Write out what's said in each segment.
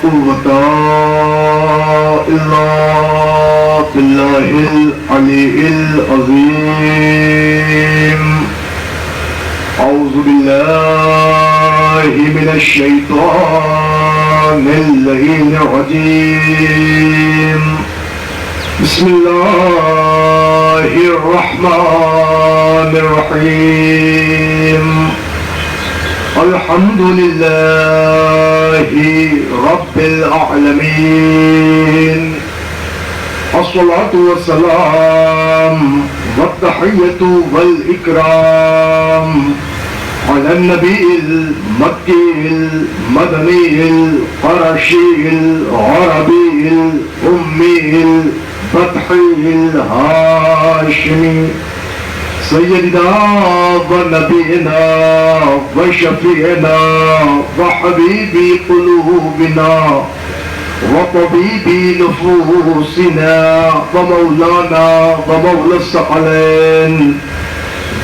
قوة إلا بالله العلي العظيم. أعوذ بالله من الشيطان اللعين الرجيم. بسم الله الرحمن الرحيم. الحمد لله رب العالمين. الصلاة والسلام والتحية والإكرام على النبي المكي المدني القرشي العربي الأمي الفتحي الهاشمي سيدنا ونبينا وشفيعنا وحبيب قلوبنا وطبيب نفوسنا ومولانا ومولى الثقلين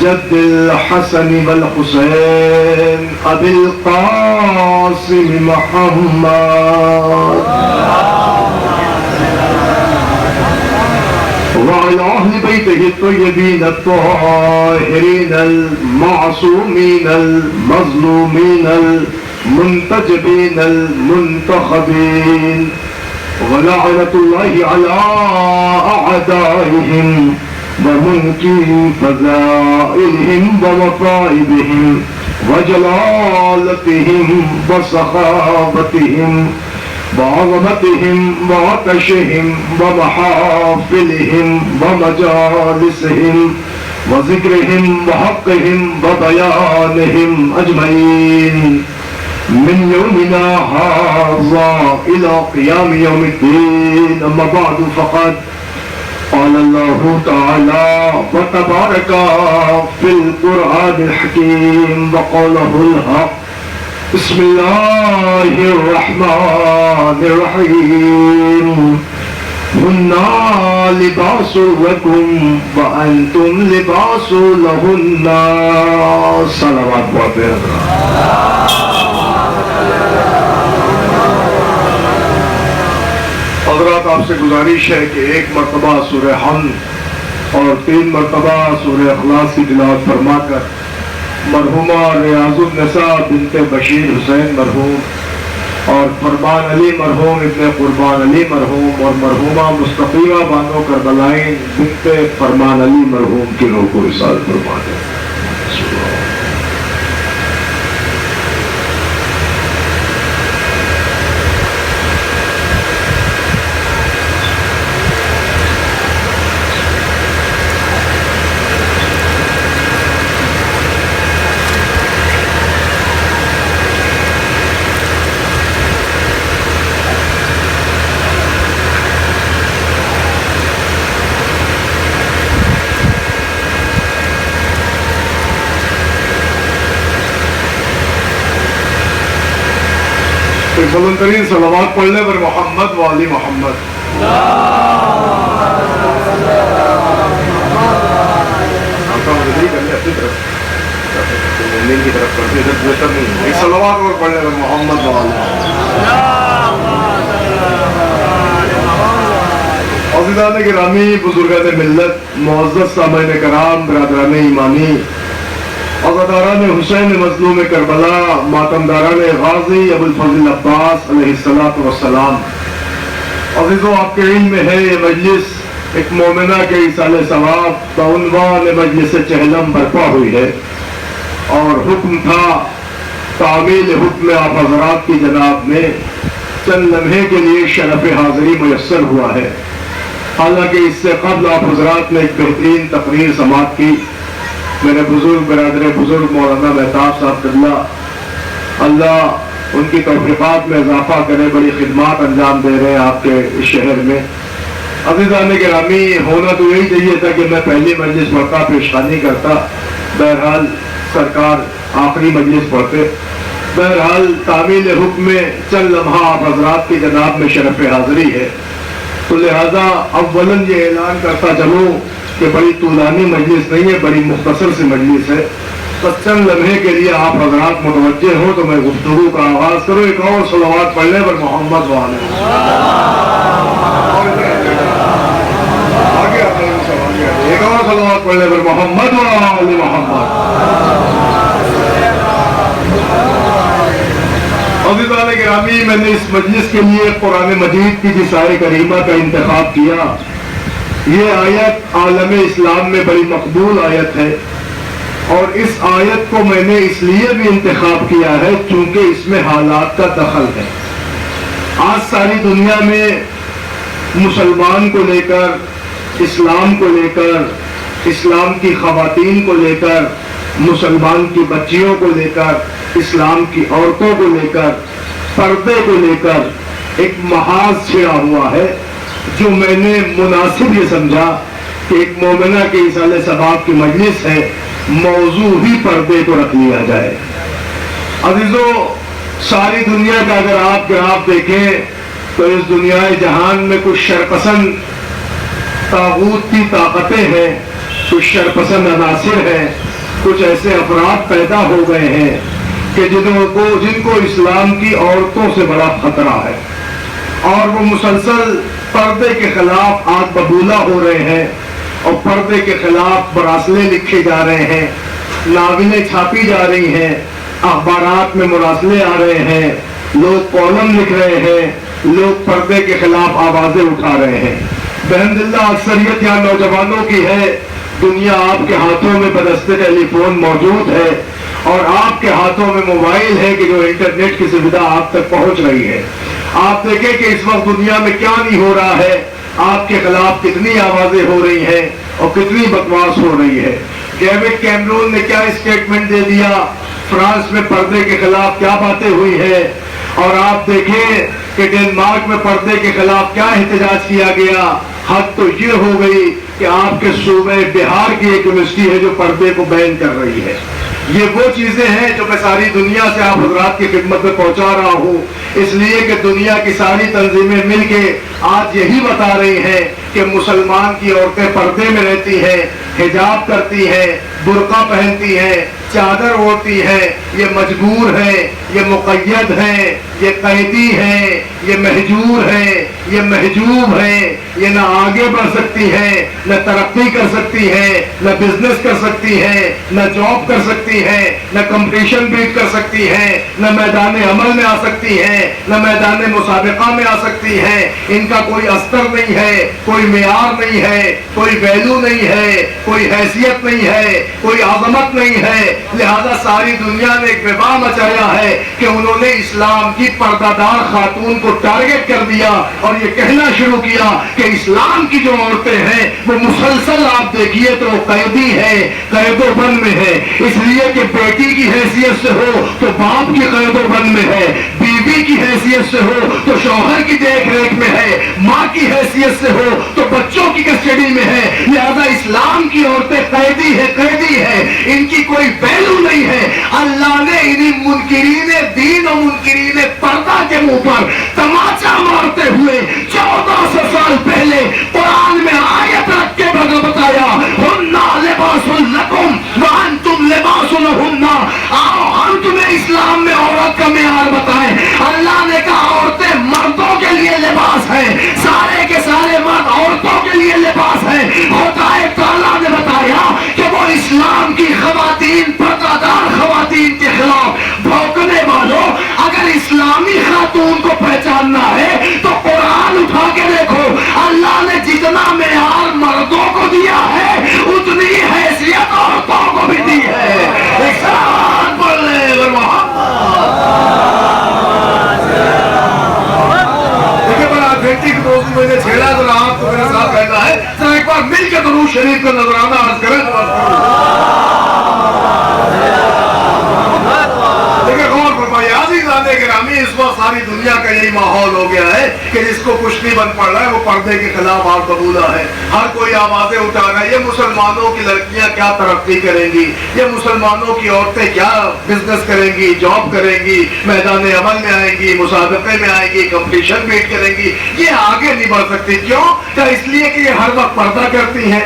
جد الحسن والحسين أبي القاسم محمد وعلى أهل بيته الطيبين الطاهرين المعصومين المظلومين المنتجبين المنتخبين ولعنة الله على أعدائهم ومنكر فضائلهم ومصائبهم وجلالتهم وسخاوتهم وعظمتهم وعطشهم ومحافلهم ومجالسهم وذكرهم وحقهم وبيانهم أجمعين من يومنا هذا إلى قيام يوم الدين. أما بعد فقد قال الله تعالى وتبارك في القرآن الحكيم وقوله الحق. بسم الله الرحمن الرحيم. هن لباس لكم وأنتم لباس لهن. صلوات پڑھتے ہیں. حضرات آپ سے گزارش ہے کہ ایک مرتبہ سورہ حمد اور 3 مرتبہ سورہ اخلاص کی تلاوت فرما کر مرحومہ ریاض النساء بنت بشیر حسین مرحوم اور فرمان علی مرحوم ابن قربان علی مرحوم اور مرحومہ مستقیمہ بانو کربلائن بنت فرمان علی مرحوم کی روح کو وصال فرما دیں. بلند ترین صلوات پڑھنے پر محمد و آل محمد. صلوات اور پڑھنے پر محمد و آل محمد. عزیزان گرامی، بزرگان ملت، معزز سامعین کرام، برادران ایمانی، عزاداران حسین مظلوم کربلا، ماتمداران غازی ابوالفضل عباس علیہ السلام. عزیزوں، آپ کے علم میں ہے یہ مجلس ایک مومنہ کے ایصال ثواب بعنوان مجلس چہلم برپا ہوئی ہے اور حکم تھا تعمیل حکم آپ حضرات کی جناب میں چند لمحے کے لیے شرف حاضری میسر ہوا ہے. حالانکہ اس سے قبل آپ حضرات نے ایک بہترین تقریر سماعت کی. میرے بزرگ برادر بزرگ مولانا مہتاب صاحب اللہ ان کی توفیقات میں اضافہ کرے، بڑی خدمات انجام دے رہے ہیں آپ کے اس شہر میں. عزیزان گرامی، ہونا تو یہی چاہیے تھا کہ میں پہلی مجلس پڑھتا، پیشخانی کرتا. بہرحال سرکار آخری مجلس پڑھتے. بہرحال تعمیل حکم میں چند لمحہ آپ حضرات کی جناب میں شرف حاضری ہے، تو لہذا اولاً یہ اعلان کرتا چلوں کہ بڑی طولانی مجلس نہیں ہے، بڑی مختصر سی مجلس ہے. بس چند لمحے کے لیے آپ حضرات متوجہ ہو تو میں گفتگو کا آغاز کروں ایک اور صلوات پڑھنے پر محمد والے ایک اور صلوات پڑھنے پر محمد والے محمد. عزیزان گرامی، میں نے اس مجلس کے لیے قرآن مجید کی جس آیت کریمہ کا انتخاب کیا، یہ آیت عالم اسلام میں بڑی مقبول آیت ہے، اور اس آیت کو میں نے اس لیے بھی انتخاب کیا ہے چونکہ اس میں حالات کا دخل ہے. آج ساری دنیا میں مسلمان کو لے کر، اسلام کو لے کر، اسلام کی خواتین کو لے کر، مسلمان کی بچیوں کو لے کر، اسلام کی عورتوں کو لے کر، پردے کو لے کر ایک محاذ چھڑا ہوا ہے، جو میں نے مناسب یہ سمجھا کہ ایک مومنہ کے ایصال ثواب کی مجلس ہے، موضوع ہی پردے کو رکھ لیا جائے. عزیزو، ساری دنیا کا اگر آپ گراف دیکھیں تو اس دنیا جہان میں کچھ شرپسند طاغوت کی طاقتیں ہیں، کچھ شرپسند عناصر ہیں، کچھ ایسے افراد پیدا ہو گئے ہیں کہ جن کو اسلام کی عورتوں سے بڑا خطرہ ہے، اور وہ مسلسل پردے کے خلاف آگ ببولہ ہو رہے ہیں، اور پردے کے خلاف مراسلے لکھے جا رہے ہیں، ناولیں چھاپی جا رہی ہیں، اخبارات میں مراسلے آ رہے ہیں، لوگ کالم لکھ رہے ہیں، لوگ پردے کے خلاف آوازیں اٹھا رہے ہیں. بحمداللہ اکثریت یہاں نوجوانوں کی ہے. دنیا آپ کے ہاتھوں میں بدستِ ٹیلی فون موجود ہے، اور آپ کے ہاتھوں میں موبائل ہے کہ جو انٹرنیٹ کی سویدھا آپ تک پہنچ رہی ہے. آپ دیکھیں کہ اس وقت دنیا میں کیا نہیں ہو رہا ہے، آپ کے خلاف کتنی آوازیں ہو رہی ہیں اور کتنی بکواس ہو رہی ہے. ڈیوڈ کیمرون نے کیا اسٹیٹمنٹ دے دیا، فرانس میں پردے کے خلاف کیا باتیں ہوئی ہیں، اور آپ دیکھیں کہ ڈنمارک میں پردے کے خلاف کیا احتجاج کیا گیا. حد تو یہ ہو گئی کہ آپ کے صوبے بہار کی ایک یونیورسٹی ہے جو پردے کو بین کر رہی ہے. یہ وہ چیزیں ہیں جو میں ساری دنیا سے آپ حضرات کی خدمت میں پہنچا رہا ہوں، اس لیے کہ دنیا کی ساری تنظیمیں مل کے آج یہی بتا رہی ہیں کہ مسلمان کی عورتیں پردے میں رہتی ہیں، حجاب کرتی ہیں، برقع پہنتی ہیں، چادر اوڑھتی ہیں، یہ مجبور ہیں، یہ مقید ہیں، یہ قیدی ہیں، یہ مہجور ہیں، یہ محجوب ہیں. یہ نہ آگے بڑھ سکتی ہیں، نہ ترقی کر سکتی ہیں، نہ بزنس کر سکتی ہیں، نہ جاب کر سکتی ہیں، نہ کمپٹیشن بیٹ کر سکتی ہیں، نہ میدان عمل میں آ سکتی ہیں، نہ میدان مسابقہ میں آ سکتی ہیں. ان کا کوئی استر نہیں ہے، کوئی معیار نہیں ہے، کوئی ویلو نہیں ہے، کوئی حیثیت نہیں ہے، کوئی عظمت نہیں ہے. لہذا ساری دنیا نے ایک وبا مچایا ہے کہ انہوں نے اسلام کی پردہ دار خاتون کو ٹارگٹ کر دیا اور یہ کہنا شروع کیا کہ اسلام کی جو عورتیں ہیں وہ مسلسل آپ دیکھیے تو قیدی ہے، قید و بند میں ہے. اس لیے کہ بیٹی کی حیثیت سے ہو تو باپ کی قید و بند میں ہے، بیوی کی حیثیت سے ہو تو شوہر کی دیکھ ریکھ میں ہے، ماں کی حیثیت سے ہو تو بچوں کی کسٹڈی میں ہے. لہذا اسلام کی عورتیں قیدی ہے، قیدی ہے، ان کی کوئی ویلو نہیں ہے. اللہ نے انہی منکرین دین و منکرین پردہ کے منہ پر تماچا مارتے ہوئے 1400 سال پہلے قرآن میں آیت رکھ کے بتایا، ہننا لباس لکم وانتم لباس لہن. آؤ ہم تمہیں اسلام میں عورت کا معیار بتائیں. اللہ نے کہا عورتیں مردوں کے لیے لباس ہیں، سارے کے سارے مرد عورتوں کے لیے لباس ہیں. خدا تعالیٰ نے بتایا کہ وہ اسلام کی خواتین، پردہ دار خواتین کے خلاف بھونکنے والوں، اگر اسلامی خاتون کو پہچاننا ہے تو قرآن اٹھا کے دیکھو. اللہ نے جتنا معیار مردوں کو دیا ہے اتنی حیثیت عورتوں کو بھی دی ہے. ایک سلام بولنے پر دیکھیں بڑا گھنٹی کی موضوع میں نے چھیڑا تو آپ کو میرے ساتھ کہنا ہے سر ایک بار مل کے درود شریف کا نظرانہ عرض کریں. دیکھیں غور فرمائیے عزیزان گرامی، اس وقت ساری دنیا کا یہی ماحول ہو گیا ہے کہ جس کو کچھ نہیں بن پڑ رہا ہے وہ پردے کے خلاف آگ ببولہ ہے. ہر کوئی آوازیں اٹھا رہا ہے. یہ مسلمانوں کی لڑکیاں کیا ترقی کریں گی، یہ مسلمانوں کی عورتیں کیا بزنس کریں گی، جاب کریں گی، میدان عمل میں آئیں گی، مسابقے میں آئیں گی، کمپٹیشن بیٹ کریں گی. یہ آگے نہیں بڑھ سکتی. کیوں؟ کیا اس لیے کہ یہ ہر وقت پردہ کرتی ہیں؟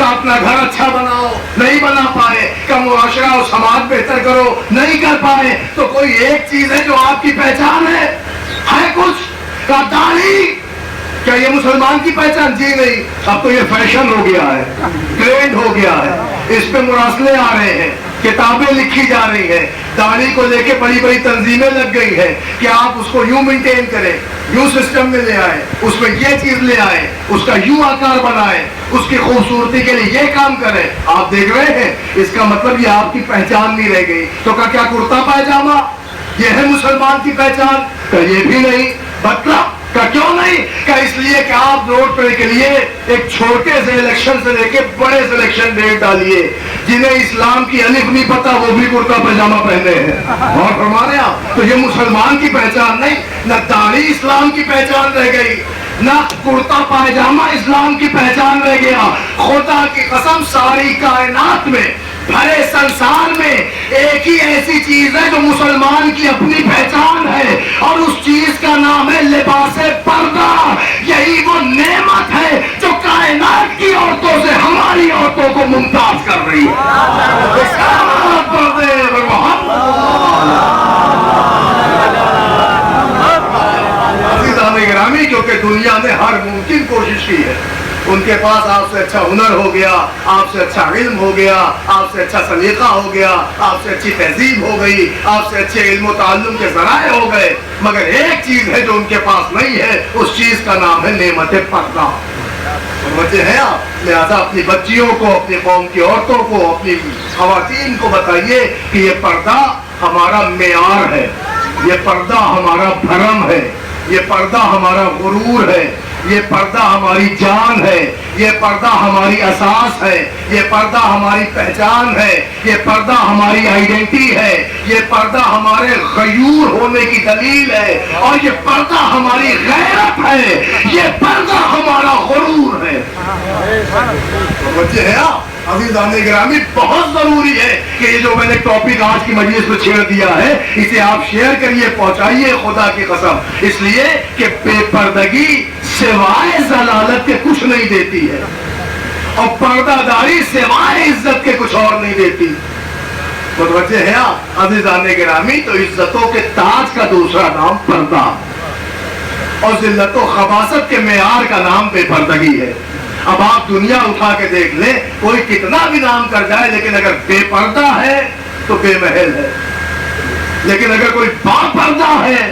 کہ اپنا گھر اچھا بناؤ، نہیں بنا پائے، کہ معاشرہ اور سماج بہتر کرو، نہیں کر پائے، تو کوئی ایک چیز ہے جو آپ کی پہچان ہے کچھ؟ کہ داڑھی، کیا یہ مسلمان کی پہچان؟ جی نہیں، اب تو یہ فیشن ہو گیا ہے، ٹرینڈ ہو گیا ہے، اس پہ مراسلے آ رہے ہیں، کتابیں لکھی جا رہی ہیں، داڑھی کو لے کے بڑی بڑی تنظیمیں لگ گئی ہیں کہ آپ اس کو یوں مینٹین کریں، یوں سسٹم میں لے آئیں، اس میں یہ چیز لے آئیں، اس کا یوں آکار بنائیں، اس کی خوبصورتی کے لیے یہ کام کریں۔ آپ دیکھ رہے ہیں، اس کا مطلب یہ آپ کی پہچان نہیں رہ گئی۔ تو کیا کرتا پائجامہ یہ ہے مسلمان کی پہچان؟ کہ یہ بھی نہیں۔ مطلب کہ کیوں نہیں؟ کہ اس لیے کہ آپ روڈ پہ کے لیے ایک چھوٹے سے الیکشن سے لے کے بڑے سے الیکشن ڈیٹ ڈالیے، جنہیں اسلام کی الف نہیں پتا وہ بھی کرتا پاجامہ پہنے ہیں، اور فرما رہے آپ، تو یہ مسلمان کی پہچان نہیں، نہ داڑھی اسلام کی پہچان رہ گئی، نہ کرتا پائجامہ اسلام کی پہچان رہ گیا۔ خدا کی قسم، ساری کائنات میں، بھرے سنسار میں ایک ہی ایسی چیز ہے جو مسلمان کی اپنی پہچان ہے، اور اس چیز کا نام ہے لباس پردہ۔ یہی وہ نعمت ہے جو کائنات کی عورتوں سے ہماری عورتوں کو ممتاز کر رہی ہے۔ عزیزان گرامی، کیونکہ دنیا نے ہر ممکن کوشش کی ہے، ان کے پاس آپ سے اچھا ہنر ہو گیا، آپ سے اچھا علم ہو گیا، آپ سے اچھا سلیقہ ہو گیا، آپ سے اچھی تہذیب ہو گئی، آپ سے اچھے علم و تعلم کے ذرائع ہو گئے، مگر ایک چیز ہے جو ان کے پاس نہیں ہے، اس چیز کا نام ہے نعمت پردہ۔ سمجھے ہیں آپ؟ لہذا اپنی بچیوں کو، اپنی قوم کی عورتوں کو، اپنی خواتین کو بتائیے کہ یہ پردہ ہمارا معیار ہے، یہ پردہ ہمارا بھرم ہے، یہ پردہ ہمارا غرور ہے، یہ پردہ ہماری جان ہے، یہ پردہ ہماری اساس ہے، یہ پردہ ہماری پہچان ہے، یہ پردہ ہماری آئیڈینٹی ہے، یہ پردہ ہمارے غیور ہونے کی دلیل ہے، اور یہ پردہ ہماری غیرت ہے، یہ پردہ ہمارا غرور ہے۔ سمجھے ہیں آپ؟ عزیزان گرامی، بہت ضروری ہے کہ یہ جو میں نے ٹاپک آج کی مجلس میں چھیڑ دیا ہے، اسے آپ شیئر کریے، پہنچائیے، خدا کی قسم، اس لیے کہ بے پردگی سوائے ضلالت کے کچھ نہیں دیتی ہے، اور پردہ داری سوائے عزت کے کچھ اور نہیں دیتی۔ متوجہ ہیں آپ؟ عزیزان گرامی، تو عزتوں کے تاج کا دوسرا نام پردہ، اور ذلت و خباثت کے معیار کا نام بے پردگی ہے۔ اب آپ دنیا اٹھا کے دیکھ لیں، کوئی کتنا بھی نام کر جائے، لیکن اگر بے پردہ ہے تو بے محل ہے، لیکن اگر کوئی با پردہ ہے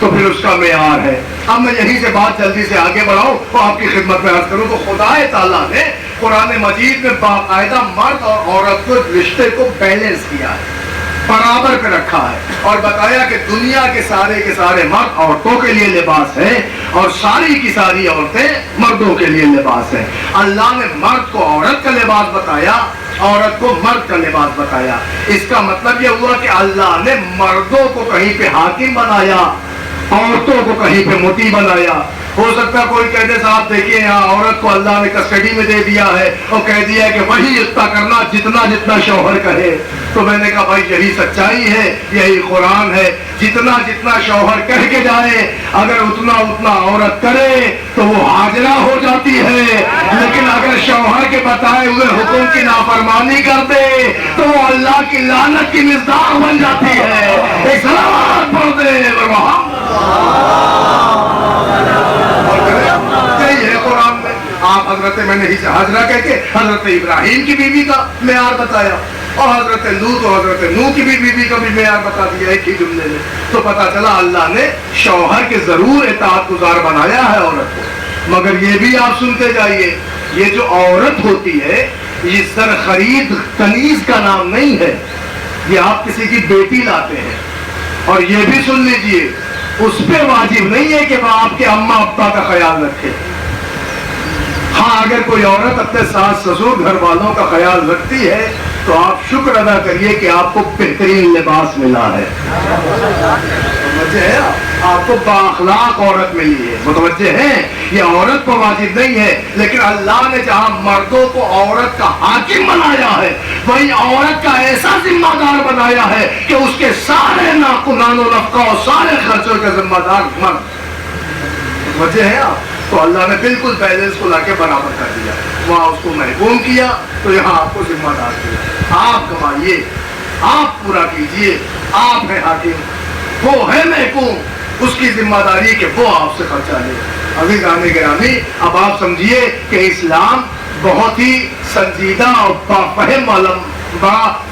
تو پھر اس کا معیار ہے۔ اب میں یہیں سے بات جلدی سے آگے بڑھاؤں اور آپ کی خدمت میں عرض کروں تو خدا تعالیٰ نے قرآن مجید میں باقاعدہ مرد اور عورت کو رشتے کو بیلنس کیا ہے، برابر پہ رکھا ہے، اور بتایا کہ دنیا کے سارے مرد عورتوں کے لیے لباس ہے، اور ساری کی ساری عورتیں مردوں کے لیے لباس ہے۔ اللہ نے مرد کو عورت کا لباس بتایا، عورت کو مرد کا لباس بتایا۔ اس کا مطلب یہ ہوا کہ اللہ نے مردوں کو کہیں پہ حاکم بنایا، عورتوں کو کہیں پہ مطیع بنایا۔ ہو سکتا کوئی کہہ دے صاحب دیکھیے یہاں عورت کو اللہ نے کسٹڈی میں دے دیا ہے اور کہہ دیا ہے کہ وہی اتنا کرنا جتنا شوہر کہے، تو میں نے کہا بھائی یہی سچائی ہے، یہی قرآن ہے، جتنا شوہر کہہ کے جائے اگر اتنا عورت کرے تو وہ حاجرہ ہو جاتی ہے، لیکن اگر شوہر کے بتائے ہوئے حکم کی نافرمانی کر دے تو وہ اللہ کی لعنت کی مصداق بن جاتی ہے۔ ایک سلام پڑھ دے آپ حضرت، میں نے حاجرہ کہہ کے حضرت ابراہیم کی بیوی کا معیار بتایا، اور حضرت لوط اور حضرت نوح کی بھی بیوی کا بھی معیار بتا دیا ایک ہی جملے میں، تو پتا چلا اللہ نے شوہر کے ضرور اطاعت گزار بنایا ہے عورت کو۔ مگر یہ بھی آپ سنتے جائیے، یہ جو عورت ہوتی ہے یہ سر خرید کنیز کا نام نہیں ہے، یہ آپ کسی کی بیٹی لاتے ہیں، اور یہ بھی سن لیجئے اس پہ واجب نہیں ہے کہ وہ آپ کے اماں ابا کا خیال رکھے۔ ہاں اگر کوئی عورت اپنے ساس سسر گھر والوں کا خیال رکھتی ہے تو آپ شکر ادا کریے کہ آپ کو بہترین لباس ملا ہے، متوجہ ہے؟ آپ کو بااخلاق عورت ملی ہے، متوجہ ہیں؟ یہ عورت کو واجب نہیں ہے، لیکن اللہ نے جہاں مردوں کو عورت کا حاکم بنایا ہے وہی عورت کا ایسا ذمہ دار بنایا ہے کہ اس کے سارے ناقصان و نفقہ اور سارے خرچوں کا ذمہ دار مرد۔ متوجہ ہیں آپ؟ تو اللہ نے بالکل بیلنس کو لا کے برابر کر دیا، وہاں اس کو محکوم کیا تو یہاں آپ کو ذمہ دار کیا، آپ کمائیے، آپ پورا کیجئے، آپ ہیں حاکم، وہ ہے محکوم، اس کی ذمہ داری کہ وہ آپ سے خرچہ لے۔ عزیزان گرامی، اب آپ سمجھیے کہ اسلام بہت ہی سنجیدہ اور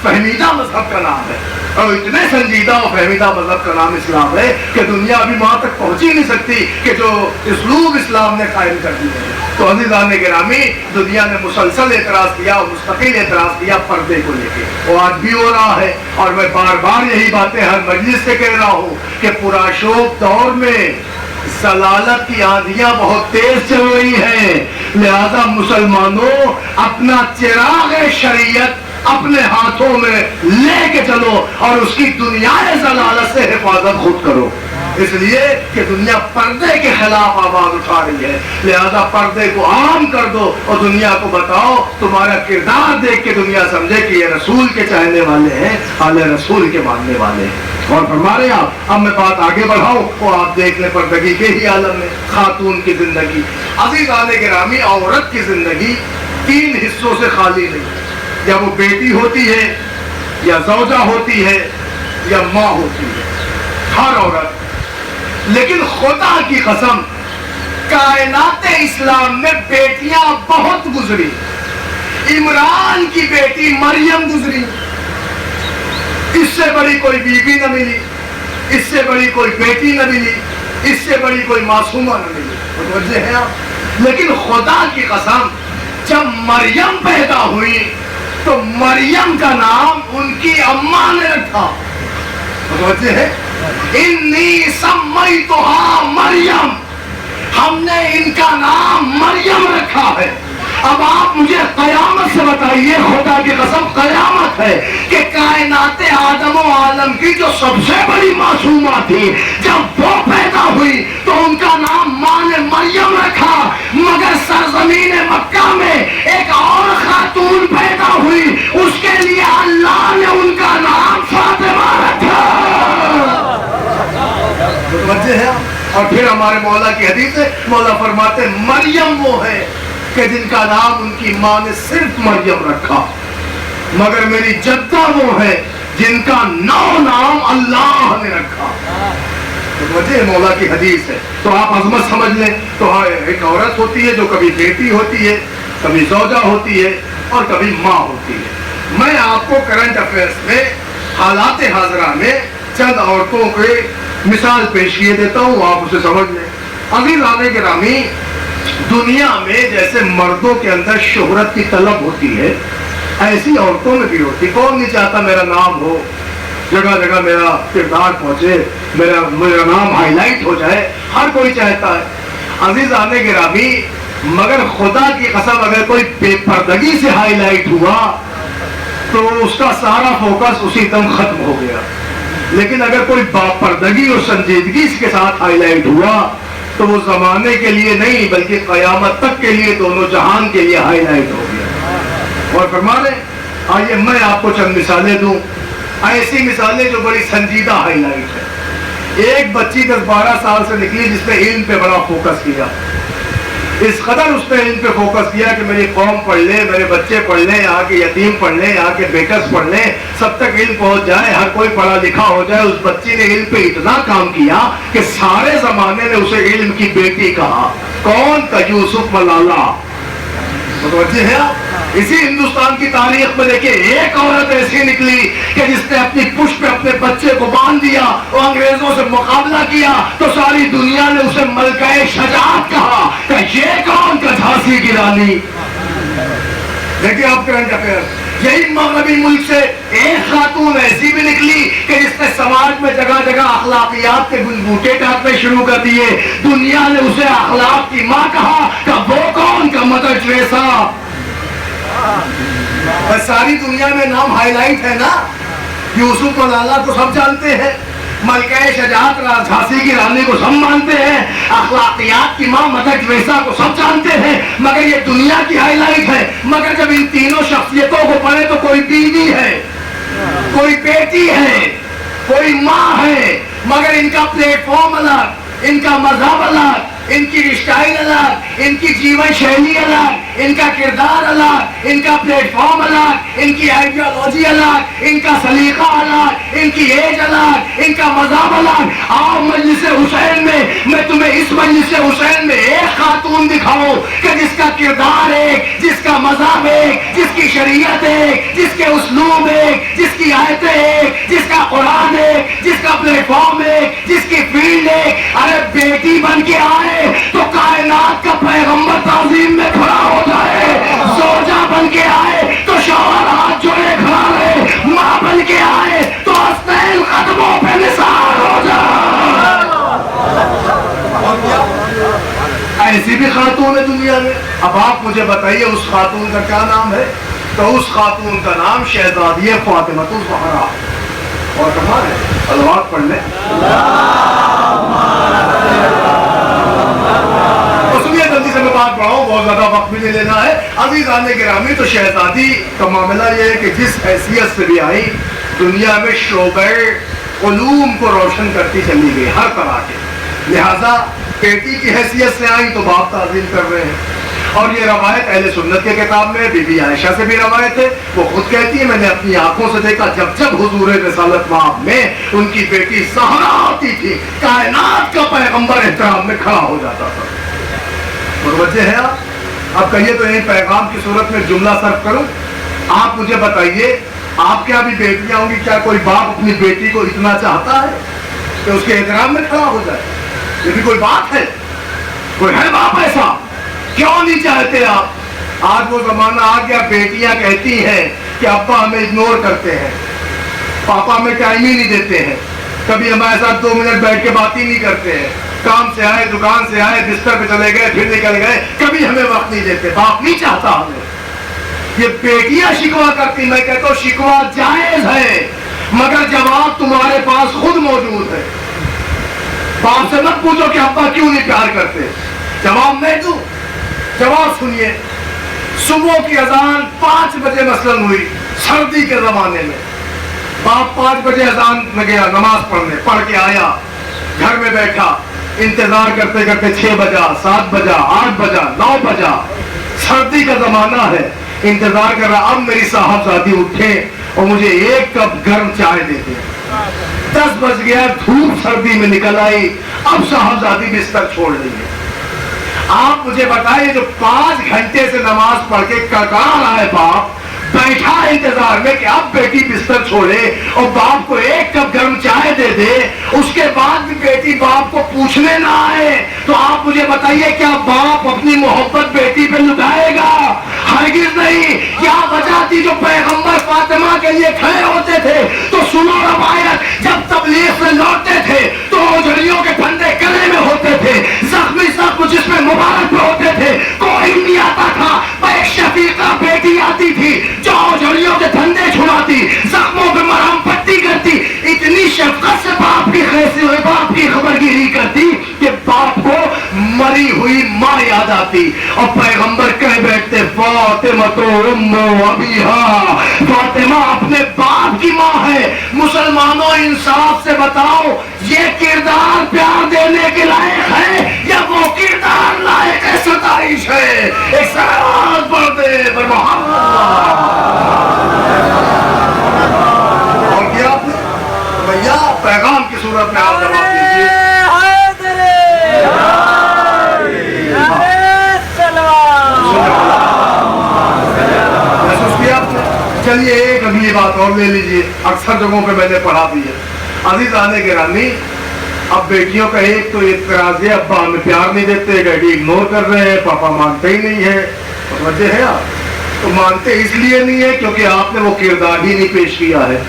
فہمیدہ مذہب کا نام ہے، اور اتنے سنجیدہ اور فہمیدہ مذہب کا نام اسلام ہے کہ دنیا ابھی وہاں تک پہنچ ہی نہیں سکتی کہ جو اسلوب اسلام نے قائم کر دی ہے۔ تو عزیزان گرامی، دنیا نے مسلسل اعتراض کیا اور مستقل اعتراض کیا پردے کو لے کے، وہ آج بھی ہو رہا ہے، اور میں بار بار یہی باتیں ہر مجلس سے کہہ رہا ہوں کہ پرآشوب دور میں ضلالت کی آندھیاں بہت تیز چل رہی ہیں، لہذا مسلمانوں اپنا چراغ شریعت اپنے ہاتھوں میں لے کے چلو اور اس کی دنیا ضلالت سے حفاظت خود کرو، اس لیے کہ دنیا پردے کے خلاف آواز اٹھا رہی ہے، لہذا پردے کو عام کر دو اور دنیا کو بتاؤ، تمہارا کردار دیکھ کے دنیا سمجھے کہ یہ رسول کے چاہنے والے ہیں، اہل رسول کے ماننے والے ہیں۔ اور فرما رہے آپ، اب میں بات آگے بڑھاؤں وہ آپ دیکھ لیں پردگی کے ہی عالم میں خاتون کی زندگی۔ عزیزان گرامی، عورت کی زندگی 3 حصوں سے خالی نہیں، یا وہ بیٹی ہوتی ہے، یا زوجہ ہوتی ہے، یا ماں ہوتی ہے، ہر عورت۔ لیکن خدا کی قسم، کائنات اسلام میں بیٹیاں بہت گزری، عمران کی بیٹی مریم گزری، اس سے بڑی کوئی بیوی نہ ملی، اس سے بڑی کوئی بیٹی نہ ملی، اس سے بڑی کوئی معصومہ نہ ملی، متوجہ ہیں آپ؟ لیکن خدا کی قسم، جب مریم پیدا ہوئی تو مریم کا نام ان کی اماں نے رکھا، متوجہ ہے؟ انی سمیتھا مریم، ہم نے ان کا نام مریم رکھا ہے۔ اب آپ مجھے قیامت سے بتائیے، خدا کی قسم قیامت ہے کہ کائنات آدم و عالم کی جو سب سے بڑی معصومہ تھی، جب وہ پیدا ہوئی تو ان کا نام ماں نے مریم رکھا، مگر سرزمین مکہ میں ایک اور خاتون پیدا ہوئی، اس کے لیے اللہ نے ان کا نام فاطمہ رکھا۔ متوجہ ہے؟ اور پھر ہمارے مولا کی حدیث ہے، مولا فرماتے مریم وہ ہے کہ جن کا نام ان کی ماں نے صرف مریم رکھا، مگر میری جدہ وہ ہے جن کا 9 نام اللہ نے رکھا۔ تو مجھے مولا کی حدیث ہے، تو آپ عظمت سمجھ لیں۔ تو ایک عورت ہوتی ہے جو کبھی بیٹی ہوتی ہے، کبھی زوجہ ہوتی ہے، اور کبھی ماں ہوتی ہے۔ میں آپ کو کرنٹ افیئرس میں حالات حاضرہ میں چند عورتوں کے مثال پیش کیے دیتا ہوں، آپ اسے سمجھ لیں۔ عزیزان گرامی، دنیا میں جیسے مردوں کے اندر شہرت کی طلب ہوتی ہے، ایسی عورتوں میں بھی ہوتی۔ کون نہیں چاہتا میرا نام ہو، جگہ جگہ میرا کردار پہنچے، میرا نام ہائی لائٹ ہو جائے، ہر کوئی چاہتا ہے۔ عزیزان گرامی، مگر خدا کی قسم اگر کوئی بے پردگی سے ہائی لائٹ ہوا تو اس کا سارا فوکس اسی دم ختم ہو گیا، لیکن اگر کوئی باپردگی اور سنجیدگی کے ساتھ ہائی لائٹ ہوا تو وہ زمانے کے لیے نہیں بلکہ قیامت تک کے لیے، دونوں جہان کے لیے ہائی لائٹ ہو گیا۔ اور فرما رہے، آئیے میں آپ کو چند مثالیں دوں، ایسی مثالیں جو بڑی سنجیدہ ہائی لائٹ ہے۔ ایک بچی 10-12 سال سے نکلی جس نے علم پہ بڑا فوکس کیا، اس قدر اس نے علم پہ فوکس کیا کہ میری قوم پڑھ لے، میرے بچے پڑھ لیں، یہاں کے یتیم پڑھ لیں، یہاں کے بیکرز پڑھ لیں، سب تک علم پہنچ جائے، ہر کوئی پڑھا لکھا ہو جائے۔ اس بچی نے علم پہ اتنا کام کیا کہ سارے زمانے نے اسے علم کی بیٹی کہا۔ کون؟ کا یوسف ملالہ۔ متوجہ ہے آپ؟ اسی ہندوستان کی تاریخ میں دیکھیں، ایک عورت ایسی نکلی کہ جس نے اپنی پشت پہ اپنے بچے کو باندھ دیا اور انگریزوں سے مقابلہ کیا تو ساری دنیا نے اسے ملکہ شجاعت کہا کہ یہ کون؟ کا جھانسی کی رانی۔ دیکھیں آپ کرنٹ افیئر، یہی مغربی ملک سے ایک خاتون ایسی بھی نکلی کہ جس نے سماج میں جگہ جگہ اخلاقیات کے بوٹے ڈالنے شروع کر دیے، دنیا نے اسے اخلاق کی ماں کہا کہ وہ کون؟ کا مدر ٹریسا۔ بس ساری دنیا میں نام ہائی لائٹ ہے نا، یوسف ملالہ کو سب جانتے ہیں، ملکہ شجاعت جھانسی کی رانی کو سب مانتے ہیں، اخلاقیات کی ماں مدر ٹریسا کو سب جانتے ہیں، مگر یہ دنیا کی ہائی لائٹ ہے۔ مگر جب ان تینوں شخصیتوں کو پڑھے تو کوئی بیوی ہے، کوئی بیٹی ہے، کوئی ماں ہے، مگر ان کا پلیٹ فارم الگ، ان کا مذہب الگ، ان کی اسٹائل الگ، ان کی جیون شیلی الگ، ان کا کردار الگ، ان کا پلیٹ فارم الگ، ان کی آئیڈیالوجی الگ، ان کا سلیقہ الگ، ان کی ایج الگ، ان کا مذہب الگ. آؤ مجلس حسین میں تمہیں اس مجلس حسین میں ایک خاتون دکھاؤں کہ جس کا کردار ایک، جس کا مذہب ایک، جس کی شریعت ایک، جس کے اسلوب ایک، جس کی آیتیں ایک، جس کا قرآن ایک، جس کا پلیٹ فارم ایک، جس کی فیلڈ ایک. ارے بیٹی بن کے آئے تو کائنات کا پیغمبر تعظیم میں کھڑا ہو جائے، زوجہ بن کے آئے تو شوہر ہاتھ جوڑے کھڑا رہے، ماں بن کے آئے تو حسین قدموں پہ نثار ہو جائے. ایسی بھی خاتون ہے دنیا میں. اب آپ مجھے بتائیے اس خاتون کا کیا نام ہے؟ تو اس خاتون کا نام شہزادی فاطمہ الزہرا. اور کمال ہے، صلوات پڑھ لیں. جلدی سے میں بات پڑھاؤں، بہت زیادہ وقت بھی نہیں لینا ہے. عزیزان گرامی، تو شہزادی کا معاملہ یہ ہے کہ جس حیثیت سے بھی آئی دنیا میں شعبۂ علوم کو روشن کرتی چلی گئی ہر طرح کے. لہذا بیٹی کی حیثیت سے آئی تو باپ تعظیم کر رہے ہیں. اور یہ روایت اہل سنت کے کتاب میں بی بی عائشہ سے بھی روایت ہے. وہ خود کہتی ہے میں نے اپنی آنکھوں سے دیکھا جب حضور رسالت مآب میں ان کی بیٹی زہرا آتی تھی کائنات کا پیغمبر احترام میں کھڑا ہو جاتا تھا. متوجہ ہے آپ؟ اب کہیے تو یہی پیغام کی صورت میں جملہ صرف کروں. آپ مجھے بتائیے آپ کیا بھی بیٹیاں ہوں گی، کیا کوئی باپ اپنی بیٹی کو اتنا چاہتا ہے کہ اس کے احترام میں کھڑا ہو جائے؟ یہ بھی کوئی بات ہے؟ کوئی ہے باپ ایسا؟ کیوں نہیں چاہتے آپ؟ آج وہ زمانہ آ گیا بیٹیاں کہتی ہیں کہ ابا ہمیں اگنور کرتے ہیں، پاپا ہمیں ٹائم ہی نہیں دیتے ہیں، کبھی ہمارے ساتھ 2 منٹ بیٹھ کے بات ہی نہیں کرتے ہیں، کام سے آئے دکان سے آئے بستر پہ چلے گئے پھر نکل گئے، کبھی ہمیں وقت نہیں دیتے. باپ نہیں چاہتا ہمیں. یہ بیٹیاں شکوا کرتی. میں کہتا ہوں شکوا جائز ہے مگر جواب تمہارے پاس خود موجود ہے. باپ سے مت پوچھو کہ ابا کیوں نہیں پیار کرتے، جواب میں دوں. جواب سنیے. صبح کی اذان 5 بجے مثلاً ہوئی سردی کے زمانے میں. باپ 5 بجے اذان میں گیا نماز پڑھنے، پڑھ کے آیا، گھر میں بیٹھا، انتظار کرتے کرتے 6 بجا، 7 بجا، 8 بجا، 9 بجا. سردی کا زمانہ ہے، انتظار کر رہا اب میری صاحبزادی اٹھے اور مجھے 1 کپ گرم چائے دے دیں. 10 بج گیا، دھوپ سردی میں نکل آئی، اب صاحبزادی بستر چھوڑ رہی ہے. آپ مجھے بتائیے جو 5 گھنٹے سے نماز پڑھ کے ککار آئے باپ بیٹھا انتظار میں کہ اب بیٹی بستر چھوڑے اور باپ کو 1 کپ گرم چائے دے دے، اس کے بعد بھی بیٹی باپ کو پوچھنے نہ آئے، تو آپ مجھے بتائیے کیا باپ اپنی محبت بیٹی پہ لٹائے گا؟ ہرگز نہیں. کیا وجہ تھی جو پیغمبر فاطمہ کے لیے کھڑے ہوتے تھے؟ تو سنو روایت، جب تبلیغ سے لوٹتے تھے تو اوجھڑیوں کے پھندے گلے میں ہوتے تھے، زخمی زخم جس میں مبارک پہ ہوتے تھے، کوئی نہیں آتا تھا. ایک شفیقہ بیٹی آتی تھی جو اوجھڑیوں کے دھندے چھڑاتی، زخموں پہ مرہم پٹی کرتی. اتنی شفقت سے باپ کی خبر گیری کرتی کہ باپ کو مری ہوئی ماں یاد آتی. اور پیغمبر کہہ بیٹھتے فاطمہ تو ام ابیہا، فاطمہ اپنے باپ کی ماں ہے. مسلمانوں انصاف سے بتاؤ یہ کردار پیار دینے کے لائق ہے یا وہ کردار لائق ہے ستائش ہے؟ ایک سلام پڑھ دے پر محمد. اور کیا آپ نے بھیا پیغام کی صورت میں آپ جواب دیجیے. محسوس کیا آپ نے؟ چلیے ایک اگلی بات اور لے لیجیے، اکثر جگہوں پہ میں نے پڑھا بھی ہے. عزیزان گرامی، اب بیٹیوں کا ایک تو اعتراض ہے ابا ہمیں پیار نہیں دیتے، ڈیڈی اگنور کر رہے ہیں، پاپا مانتے ہی نہیں ہے. وجہ ہے آپ تو مانتے اس لیے نہیں ہے کیونکہ آپ نے وہ کردار ہی نہیں پیش کیا ہے.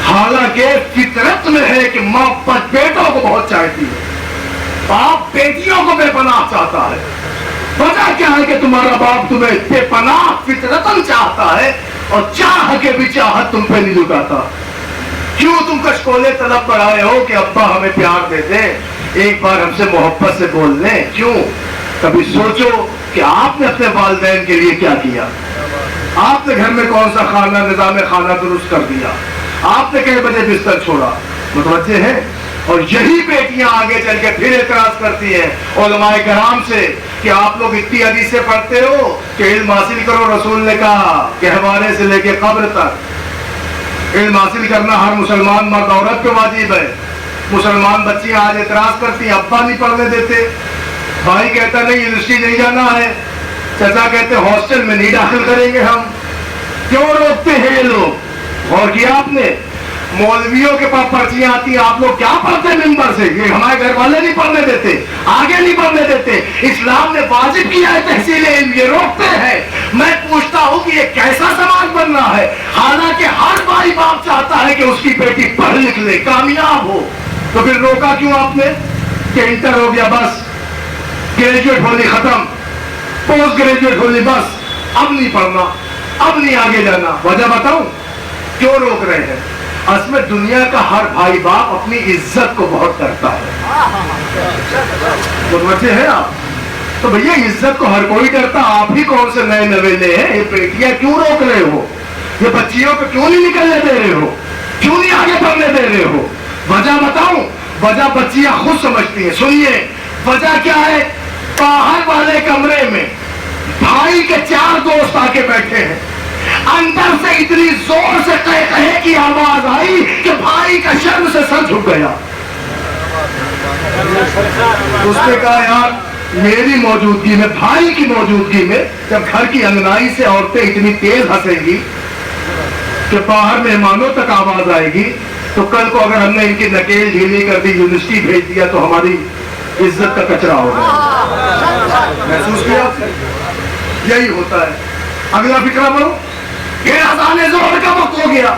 حالانکہ فطرت میں ہے کہ ماں بیٹوں کو بہت چاہتی ہے، باپ بیٹیوں کو بے پناہ چاہتا ہے. وجہ کیا ہے کہ تمہارا باپ تمہیں بے پناہ فطرتاً چاہتا ہے اور چاہ کے بھی چاہت تم پہ نہیں لٹاتا. کیوں تم کشکولے طلب پر آئے ہو کہ ابا ہمیں پیار دے دیں، ایک بار ہم سے محبت سے بول لیں؟ کیوں؟ کبھی سوچو کہ آپ نے اپنے والدین کے لیے کیا کیا؟ آپ نے گھر میں کون سا خانہ نظام خانہ درست کر دیا؟ آپ نے کئی بجے بستر چھوڑا؟ متوجہ ہے اور یہی بیٹیاں آگے چل کے پھر اعتراض کرتی ہیں علماء کرام سے کہ آپ لوگ اتنی حدیثیں پڑھتے ہو کہ علم حاصل کرو. رسول نے کہا گہوارے سے لے کے قبر تک علم حاصل کرنا ہر مسلمان مرد عورت پہ واجب ہے. مسلمان بچیاں آج اعتراض کرتی ہیں ابا نہیں پڑھنے دیتے, بھائی کہتا نہیں یونیورسٹی نہیں جانا ہے, چچا کہتے ہاسٹل میں نہیں داخل کریں گے ہم. کیوں روکتے ہیں یہ لوگ؟ غور کیا آپ نے؟ مولویوں کے پاس پرچیاں آتی ہیں, آپ لوگ کیا پڑھتے ہیں ممبر سے؟ یہ ہمارے گھر والے نہیں پڑھنے دیتے, آگے نہیں پڑھنے دیتے. اسلام نے واجب کیا ہے تحصیل علم, یہ روکتے ہیں. میں پوچھتا ہوں کہ یہ کیسا سماج بننا ہے؟ حالانکہ ہر بھائی باپ چاہتا ہے کہ اس کی بیٹی پڑھ لکھ لے, کامیاب ہو. تو پھر روکا کیوں آپ نے کہ انٹر ہو گیا بس, گریجویٹ ہولی ختم, پوسٹ گریجویٹ ہولی بس, اب نہیں پڑھنا, اب نہیں آگے جانا. وجہ بتاؤں کیوں روک رہے ہیں؟ اصل میں دنیا کا ہر بھائی باپ اپنی عزت کو بہت ڈرتا ہے. متوجہ ہے آپ؟ تو بھیا عزت کو ہر کوئی ڈرتا, آپ ہی کون سے نئے نویلے ہیں؟ یہ بیٹیاں کیوں روک رہے ہو؟ یہ بچیوں کو کیوں نہیں نکلنے دے رہے ہو؟ کیوں نہیں آگے بڑھنے دے رہے ہو؟ وجہ بتاؤں؟ وجہ بچیاں خود سمجھتی ہیں. سنیے وجہ کیا ہے. باہر والے کمرے میں بھائی کے 4 دوست آ کے بیٹھے ہیں, اندر سے اتنی زور سے کہے کی آواز آئی کہ بھائی کا شرم سے سر جھک گیا. اس نے کہا یار میری موجودگی میں, بھائی کی موجودگی میں جب گھر کی انگنائی سے عورتیں اتنی تیز ہنسیں گی کہ باہر مہمانوں تک آواز آئے گی, تو کل کو اگر ہم نے ان کی نکیل ڈھیلی کر دی, یونیورسٹی بھیج دیا, تو ہماری عزت کا کچرا ہوگا. محسوس کیا؟ یہی ہوتا ہے. اگلا فکرہ پڑھو. یہ اذان ظہر کا وقت ہو گیا,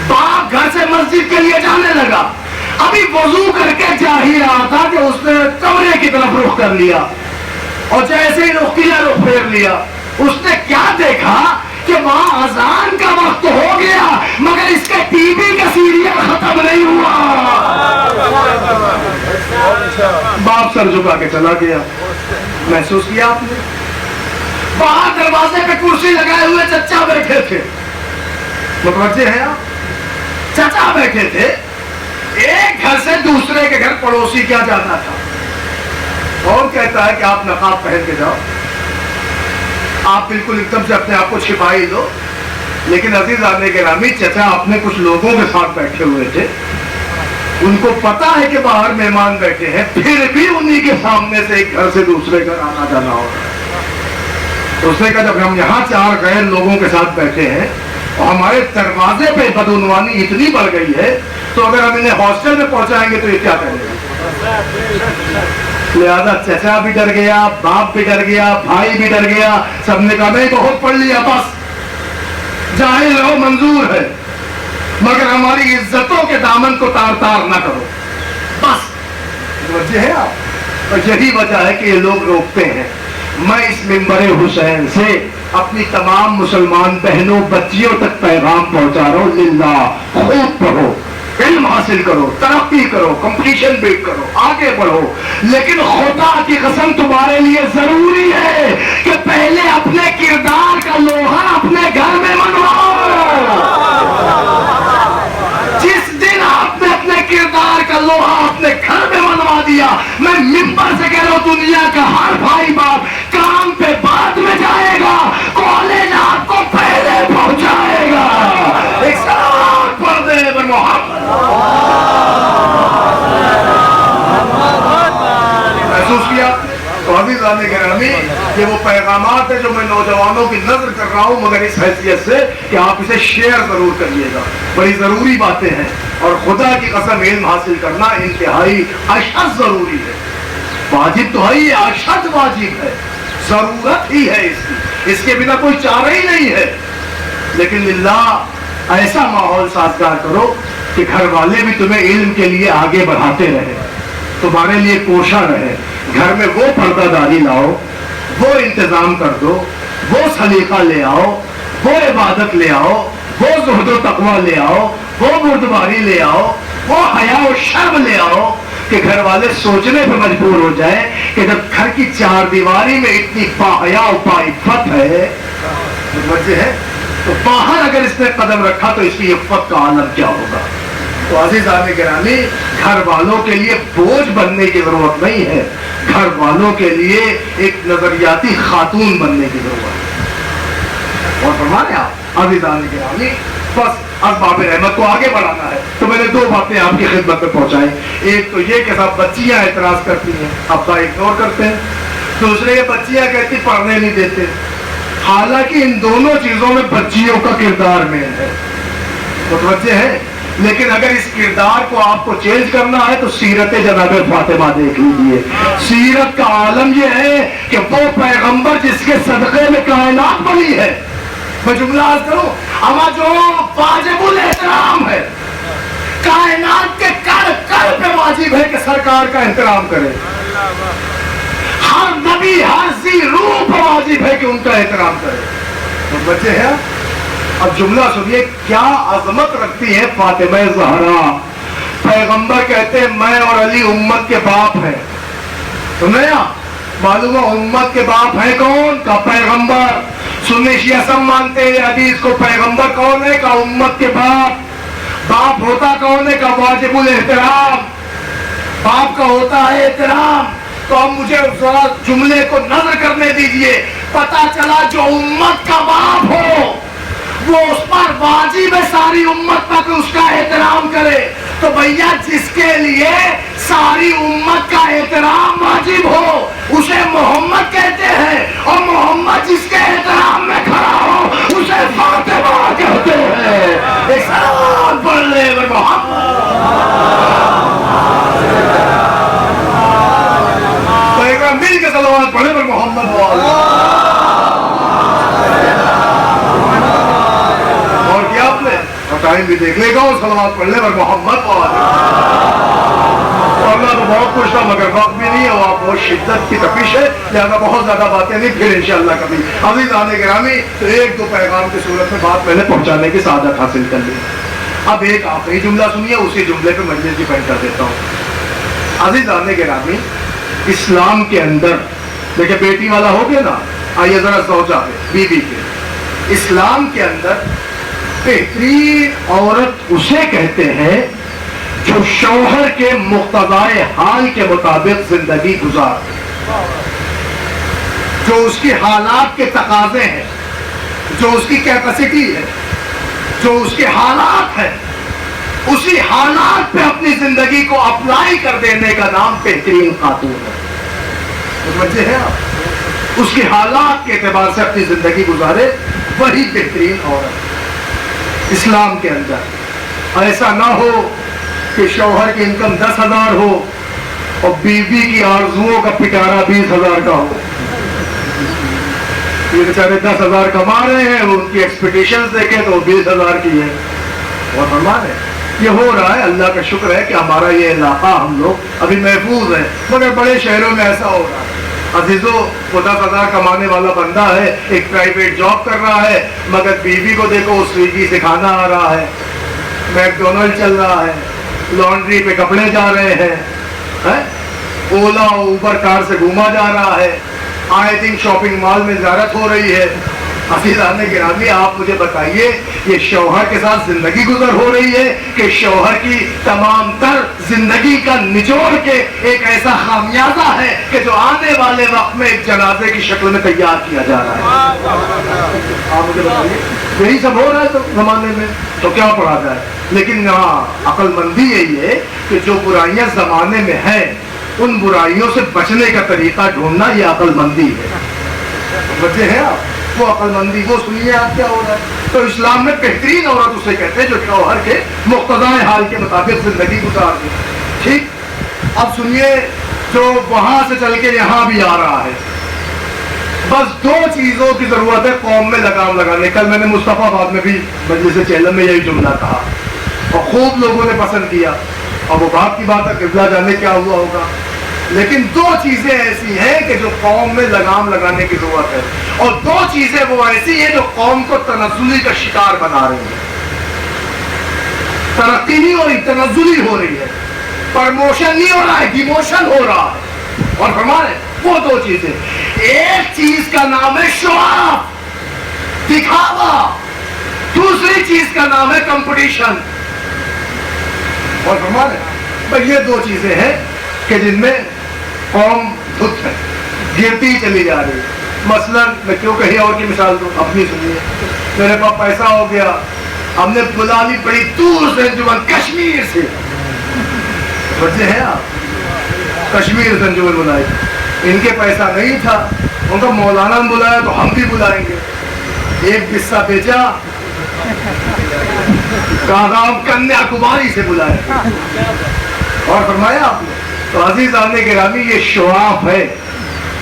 باپ گھر سے مسجد کے لیے جانے لگا. ابھی وضو کر کے جا ہی رہا تھا کہ اس نے کمرے کی طرف رخ کر لیا, اور جیسے ہی رخ کیا رخ پھیر لیا. اس نے کیا دیکھا کہ وہاں اذان کا وقت ہو گیا مگر اس کے ٹی وی کا سیریل ختم نہیں ہوا. باپ سر جھکا کے چلا گیا. محسوس کیا آپ نے؟ باہر دروازے پہ کرسی لگائے ہوئے چچا بیٹھے تھے. متوجہ ہیں آپ؟ چچا بیٹھے تھے, ایک گھر سے دوسرے کے گھر پڑوسی کیا جانا تھا. کون کہتا ہے کہ آپ نقاب پہن کے جاؤ؟ آپ بالکل ایک دم سے اپنے آپ کو چھپائی دو. لیکن عزیزان گرامی, چچا اپنے کچھ لوگوں کے ساتھ بیٹھے ہوئے تھے, ان کو پتا ہے کہ باہر مہمان بیٹھے ہیں, پھر بھی انہی کے سامنے سے ایک گھر سے دوسرے گھر آنا جانا ہوگا. اس نے کہا جب ہم یہاں 4 غیر لوگوں کے ساتھ بیٹھے ہیں اور ہمارے دروازے پہ بدعنوانی اتنی بڑھ گئی ہے, تو اگر ہم انہیں ہاسٹل میں پہنچائیں گے تو یہ کیا کریں گے؟ لہذا چچا بھی ڈر گیا, باپ بھی ڈر گیا, بھائی بھی ڈر گیا. سب نے کہا نہیں بہت پڑھ لیا, بس جاہل رہو منظور ہے, مگر ہماری عزتوں کے دامن کو تار تار نہ کرو بس. وجہ ہے آپ؟ اور یہی وجہ ہے کہ یہ لوگ روکتے ہیں. میں اس منبر حسین سے اپنی تمام مسلمان بہنوں بچیوں تک پیغام پہنچا رہا ہوں, للہ خوب پڑھو, علم حاصل کرو, ترقی کرو, کمپٹیشن بیٹ کرو, آگے بڑھو, لیکن خدا کی قسم تمہارے لیے ضروری ہے کہ پہلے اپنے کردار کا لوہا اپنے گھر میں منواؤ. جس دن آپ نے اپنے کردار کا لوہا اپنے گھر میں منوا دیا, میں ممبر سے کہہ رہا ہوں دنیا کا ہر بھائی باپ کام پہ بعد میں جائے گا, کالج آپ کو پہلے پہنچائے گا. ایک سلام پڑھ دے پر محمد. محسوس کیا؟ تو عزیزان گرامی, یہ وہ پیغامات ہیں جو میں نوجوانوں کی نظر کر رہا ہوں, مگر اس حیثیت سے کہ آپ اسے شیئر ضرور کریے گا. بڑی ضروری باتیں ہیں, اور خدا کی قسم علم حاصل کرنا انتہائی اشد ضروری ہے. واجب تو ہے, یہ اشد واجب ہے, ضرورت ہی ہے اس کی, اس کے بنا کوئی چارہ ہی نہیں ہے. لیکن للہ ایسا ماحول سازگار کرو کہ گھر والے بھی تمہیں علم کے لیے آگے بڑھاتے رہے, تمہارے لیے کوشاں رہے. گھر میں وہ پردہ داری لاؤ, وہ انتظام کر دو, وہ سلیقہ لے آؤ, وہ عبادت لے آؤ, وہ زہد و تقوی لے آؤ, وہ بردباری لے آؤ, وہ حیا و شرم لے آؤ کہ گھر والے سوچنے پہ مجبور ہو جائیں کہ جب گھر کی 4 دیواری میں اتنی باحیا و باعفت ہے, وجہ ہے, تو باہر اگر اس نے قدم رکھا تو اس کی عفت کا عالم کیا ہوگا. تو عزیزان گرامی گھر والوں کے لیے بوجھ بننے کی ضرورت نہیں ہے, گھر والوں کے لیے ایک نظریاتی خاتون بننے کی ضرورت ہے. اور فرمانے آپ عزیزان گرامی بس اسباب رحمت کو آگے بڑھانا ہے. تو میں نے 2 باتیں آپ کی خدمت میں پہنچائی. ایک تو یہ کہ سب بچیاں اعتراض کرتی ہیں, ابا اگنور کرتے ہیں. دوسرے بچیاں کہتی پڑھنے نہیں دیتے. حالانکہ ان دونوں چیزوں میں بچیوں کا کردار مین ہے, متوجہ ہے. لیکن اگر اس کردار کو آپ کو چینج کرنا ہے تو سیرت جناب فاطمہ دیکھ لیجیے. سیرت کا عالم یہ ہے کہ وہ پیغمبر جس کے صدقے میں کائنات بنی ہے. میں جملہ عرض کروں, اما جو واجب الاحترام ہے, کائنات کے کر کر پہ واجب ہے کہ سرکار کا احترام کرے. ہر نبی ہر ذی روح پر واجب ہے کہ ان کا احترام کرے. تو بچے ہیں اب جملہ سنیے کیا عظمت رکھتی ہے فاطمہ زہرا. پیغمبر کہتے ہیں میں اور علی امت کے باپ ہیں. سنیں معلوم ہے امت کے باپ ہیں کون کا پیغمبر. سنی شیعہ سب مانتے ہیں حدیث کو. پیغمبر کون ہے کا امت کے باپ. باپ ہوتا کون ہے کا واجب الاحترام. باپ کا ہوتا ہے احترام. تو اب مجھے ذرا جملے کو نظر کرنے دیجئے. پتا چلا جو امت کا باپ ہو وہ اس پر واجب ہے ساری امت پر کہ اس کا احترام کرے. تو بھیا جس کے لیے ساری امت کا احترام واجب ہو اسے محمد کہتے ہیں, اور محمد جس کے احترام میں کھڑا ہو اسے فاطمہ کہتے ہیں. ایک سلام پڑھ لے محمد. تو ایک بار مل کے سلوات پڑھے محمد والا. ٹائم بھی دیکھ لے گا اور سلوات پڑھ لے پر محمد اللہ تو بہت کچھ تھا مگر وقت بھی نہیں ہے. وہ بہت شدت کی تپش ہے لہذا بہت زیادہ باتیں نہیں, پھر انشاءاللہ کبھی. عزیزان گرامی تو 1-2 پیغام کی صورت میں بات میں نے پہنچانے کی سعادت حاصل کر لی. اب ایک آخری جملہ سنیے, اسی جملے پہ مجلس کی پینٹ کر دیتا ہوں. عزیزان گرامی اسلام کے اندر دیکھیں بیٹی والا ہو گیا نا, آئیے ذرا زوجہ پہ بیوی پہ. اسلام کے اندر بہترین عورت اسے کہتے ہیں جو شوہر کے مقتضائے حال کے مطابق زندگی گزار, جو اس کی حالات کے تقاضے ہیں, جو اس کی کیپیسٹی ہے, جو اس کے حالات ہیں, اسی حالات پہ اپنی زندگی کو اپلائی کر دینے کا نام بہترین خاتون ہے. سمجھے ہیں آپ, اس کے حالات کے اعتبار سے اپنی زندگی گزارے وہی بہترین عورت. اسلام کے اندر ایسا نہ ہو کہ شوہر کی انکم 10,000 ہو اور بیوی کی آرزوؤں کا پٹارا 20,000 کا ہو. یہ بیچارے 10,000 کما رہے ہیں, ان کی ایکسپیکٹیشن دیکھیں تو 20,000 کی ہے. اور فرمان ہے یہ ہو رہا ہے. اللہ کا شکر ہے کہ ہمارا یہ علاقہ ہم لوگ ابھی محفوظ ہے, مگر بڑے شہروں میں ایسا ہو رہا ہے. عزیزو وہ 10,000 کمانے والا بندہ ہے, ایک پرائیویٹ جاب کر رہا ہے, مگر بیوی کو دیکھو سویگی سے کھانا آ رہا ہے, میک ڈونلڈ چل رہا ہے, لانڈری پہ کپڑے جا رہے ہیں, اولا اوبر کار سے گھوما جا رہا ہے, آئے دن شاپنگ مال میں زیارت ہو رہی ہے. عزیزان گرامی آپ مجھے بتائیے یہ شوہر کے ساتھ زندگی گزر ہو رہی ہے کہ شوہر کی تمام تر زندگی کا نچوڑ کے ایک ایسا خامیازہ ہے کہ جو آنے والے وقت میں ایک جنازے کی شکل میں تیار کیا جا رہا ہے. آپ مجھے بتائیے یہی سب ہو رہا ہے تو زمانے میں تو کیا پڑھا جائے. لیکن یہاں عقل مندی یہی ہے کہ جو برائیاں زمانے میں ہیں ان برائیوں سے بچنے کا طریقہ ڈھونڈنا یہ عقل مندی ہے. بچے ہیں آپ وہ عقل مندی, وہ سنیے آپ کیا ہو رہا ہے. تو اسلام میں بہترین عورت اسے کہتے ہیں جو شوہر کے مقتضائے حال کے مطابق زندگی گزار دے. ٹھیک, اب سنیے جو وہاں سے چل کے یہاں بھی آ رہا ہے. بس 2 چیزوں کی ضرورت ہے قوم میں لگام لگانے. کل میں نے مصطفیٰ آباد میں بھی مجلس چیلم میں یہی جملہ کہا اور خوب لوگوں نے پسند کیا, اور وہ باپ کی بات ہے قبلہ جانے کیا ہوا ہوگا. لیکن 2 چیزیں ایسی ہیں کہ جو قوم میں لگام لگانے کی ضرورت ہے, اور 2 چیزیں وہ ایسی ہیں جو قوم کو تنزلی کا شکار بنا رہی ہیں. ترقی نہیں ہو رہی, تنزلی ہو رہی ہے. پرموشن نہیں ہو رہا ہے, ڈیموشن ہو رہا ہے. اور ہمارے وہ 2 چیزیں, ایک چیز کا نام ہے شو آف, دکھاوا, دوسری چیز کا نام ہے کمپٹیشن. اور فرما رہے ہیں بھائی یہ دو چیزیں ہیں کہ جن میں قوم دھت ہے، گرتی ہی چلی جا رہی ہے. مثلاً میں کیوں کہیں اور کی مثال دوں، اپنی سنیے. میرے پاس پیسہ ہو گیا، ہم نے بلا لی بڑی دور سے انجمن کشمیر سے، بچے ہیں آپ، کشمیر سے انجمن بلائی. ان کے پیسہ نہیں تھا، ان کا مولانا نے بلایا تو ہم بھی بلائیں گے. ایک قصہ بیچا، کہا ہم کنیا کماری سے بلائے اور فرمایا آپ نے. تو عزیزان گرامی یہ شواف ہے.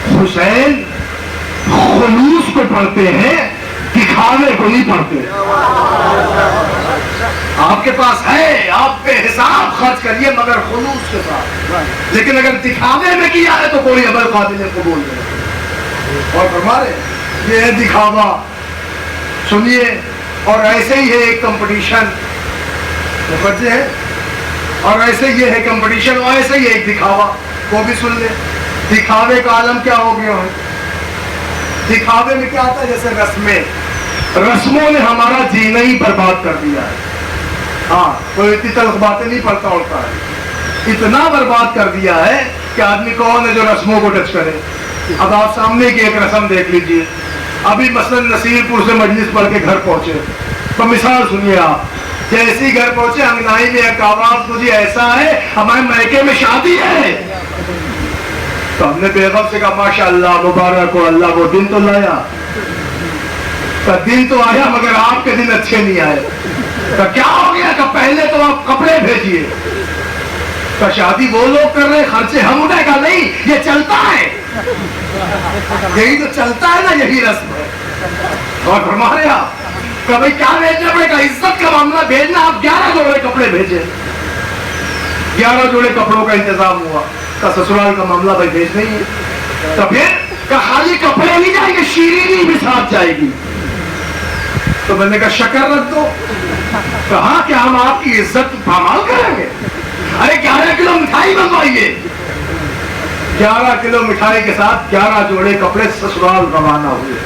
حسین خلوص کو پڑھتے ہیں، دکھاوے کو نہیں پڑھتے. آپ کے پاس ہے، آپ بے حساب خرچ کریے مگر خلوص کے ساتھ، لیکن اگر دکھاوے میں کیا ہے تو کوئی عمل قابل قبول نہیں. اور فرما رہے یہ ہے دکھاوا. سنیے، اور ایسے ہی ہے ایک کمپٹیشن، بچے ہیں، اور ایسے یہ ہے کمپٹیشن، اور ایسے ہی ایک دکھاوا. وہ بھی سن لیں. دکھاوے کا عالم کیا ہو گیا ہے؟ دکھاوے میں کیا آتا ہے؟ جیسے رسموں نے ہمارا جینا ہی برباد کر دیا ہے. ہاں، کوئی اتنی تلخ باتیں نہیں پڑتا ہوتا ہے، اتنا برباد کر دیا ہے کہ آدمی کون ہے جو رسموں کو ٹچ کرے. اب آپ سامنے کی ایک رسم دیکھ لیجئے. ابھی مثلا نصیر پور سے مجلس پڑھ کے گھر پہنچے، تو مثال سنیے آپ، جیسی گھر پہنچے انگنائی میں ایک آواز مجھے ایسا ہے ہمارے میکے میں شادی ہے. تو ہم نے بیگم سے کہا ماشاء اللہ مبارک ہو، اللہ وہ دن تو لایا. تو دن تو آیا مگر آپ کے دن اچھے نہیں آئے. تو کیا ہو گیا؟ کہ پہلے تو آپ کپڑے بھیجیے. تو شادی وہ لوگ کر رہے، خرچے ہم اٹھائے گا نہیں، یہ چلتا ہے، یہی تو چلتا ہے نا، یہی رسم ہے. اور فرما رہے آپ کہ بھائی کیا بھیجنا پڑے گا؟ عزت کا معاملہ بھیجنا. آپ 11 جوڑے کپڑے بھیجے، 11 جوڑے کپڑوں کا انتظام ہوا. کا سسرال کا معاملہ بھائی بھیج نہیں ہے. تو پھر کہ خالی کپڑے نہیں جائیں گے، شیرینی بھی ساتھ جائے گی. تو میں نے کہا شکر رکھ دو. کہا کہ ہم آپ کی عزت پامال کریں گے. ارے 11 کلو مٹھائی منگوائیے. 11 کلو مٹھائی کے ساتھ 11 جوڑے کپڑے سسرال روانہ ہوئے.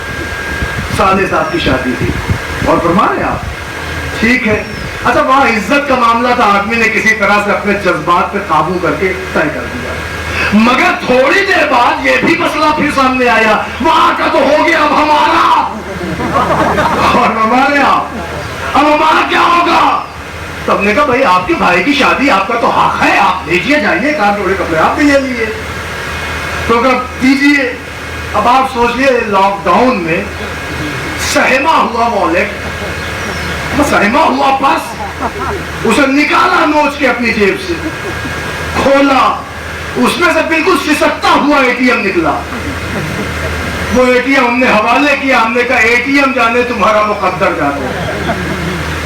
سالے صاحب کی شادی تھی. اور فرما رہے آپ ٹھیک ہے. اچھا وہاں عزت کا معاملہ تھا، آدمی نے کسی طرح سے اپنے جذبات پہ قابو کر کے طے کر دیا. مگر تھوڑی دیر بعد یہ بھی مسئلہ پھر سامنے آیا، وہاں کا تو ہو گیا، اب ہمارا. اور ہمارے اب ہمارا کیا ہوگا؟ تو ہم نے کہا بھائی آپ کے بھائی کی شادی، آپ کا تو حق ہے، آپ لیجیے جائیے، 4 جوڑے کپڑے آپ بھی لے لیے. تو دیجیے. اب آپ سوچ لیے لاک ڈاؤن میں سہما ہوا والیٹ، سہما ہوا پرس، اسے نکالا نوچ کے اپنی جیب سے، کھولا، اس میں سے بالکل سسکتا ہوا ATM نکلا. وہ ATM ہم نے حوالے کیا. ہم نے کہا ATM جانے تمہارا مقدر جانے،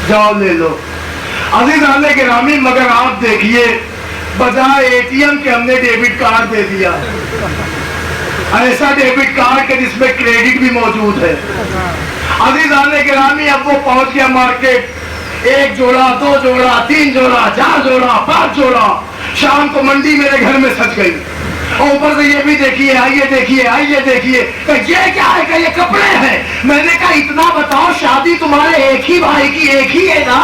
جاؤ لے لو. عزیزان گرامی مگر آپ دیکھیے، بجائے ATM کے ہم نے ڈیبٹ کارڈ دے دیا. ایسا ڈیبٹ کارڈ کے جس میں کریڈٹ بھی موجود ہے. عزیزان گرامی اب وہ پہنچ گیا مارکیٹ. 1 جوڑا، 2 جوڑا، 3 جوڑا، 4 جوڑا، 5 جوڑا. شام کو منڈی میرے گھر میں سج گئی. اور اوپر سے یہ بھی دیکھیے، آئیے دیکھیے، آئیے دیکھیے، کہ یہ کیا ہے؟ کہ یہ کپڑے ہیں. میں نے کہا اتنا بتاؤ، شادی تمہارے ایک ہی بھائی کی ایک ہی ہے نا؟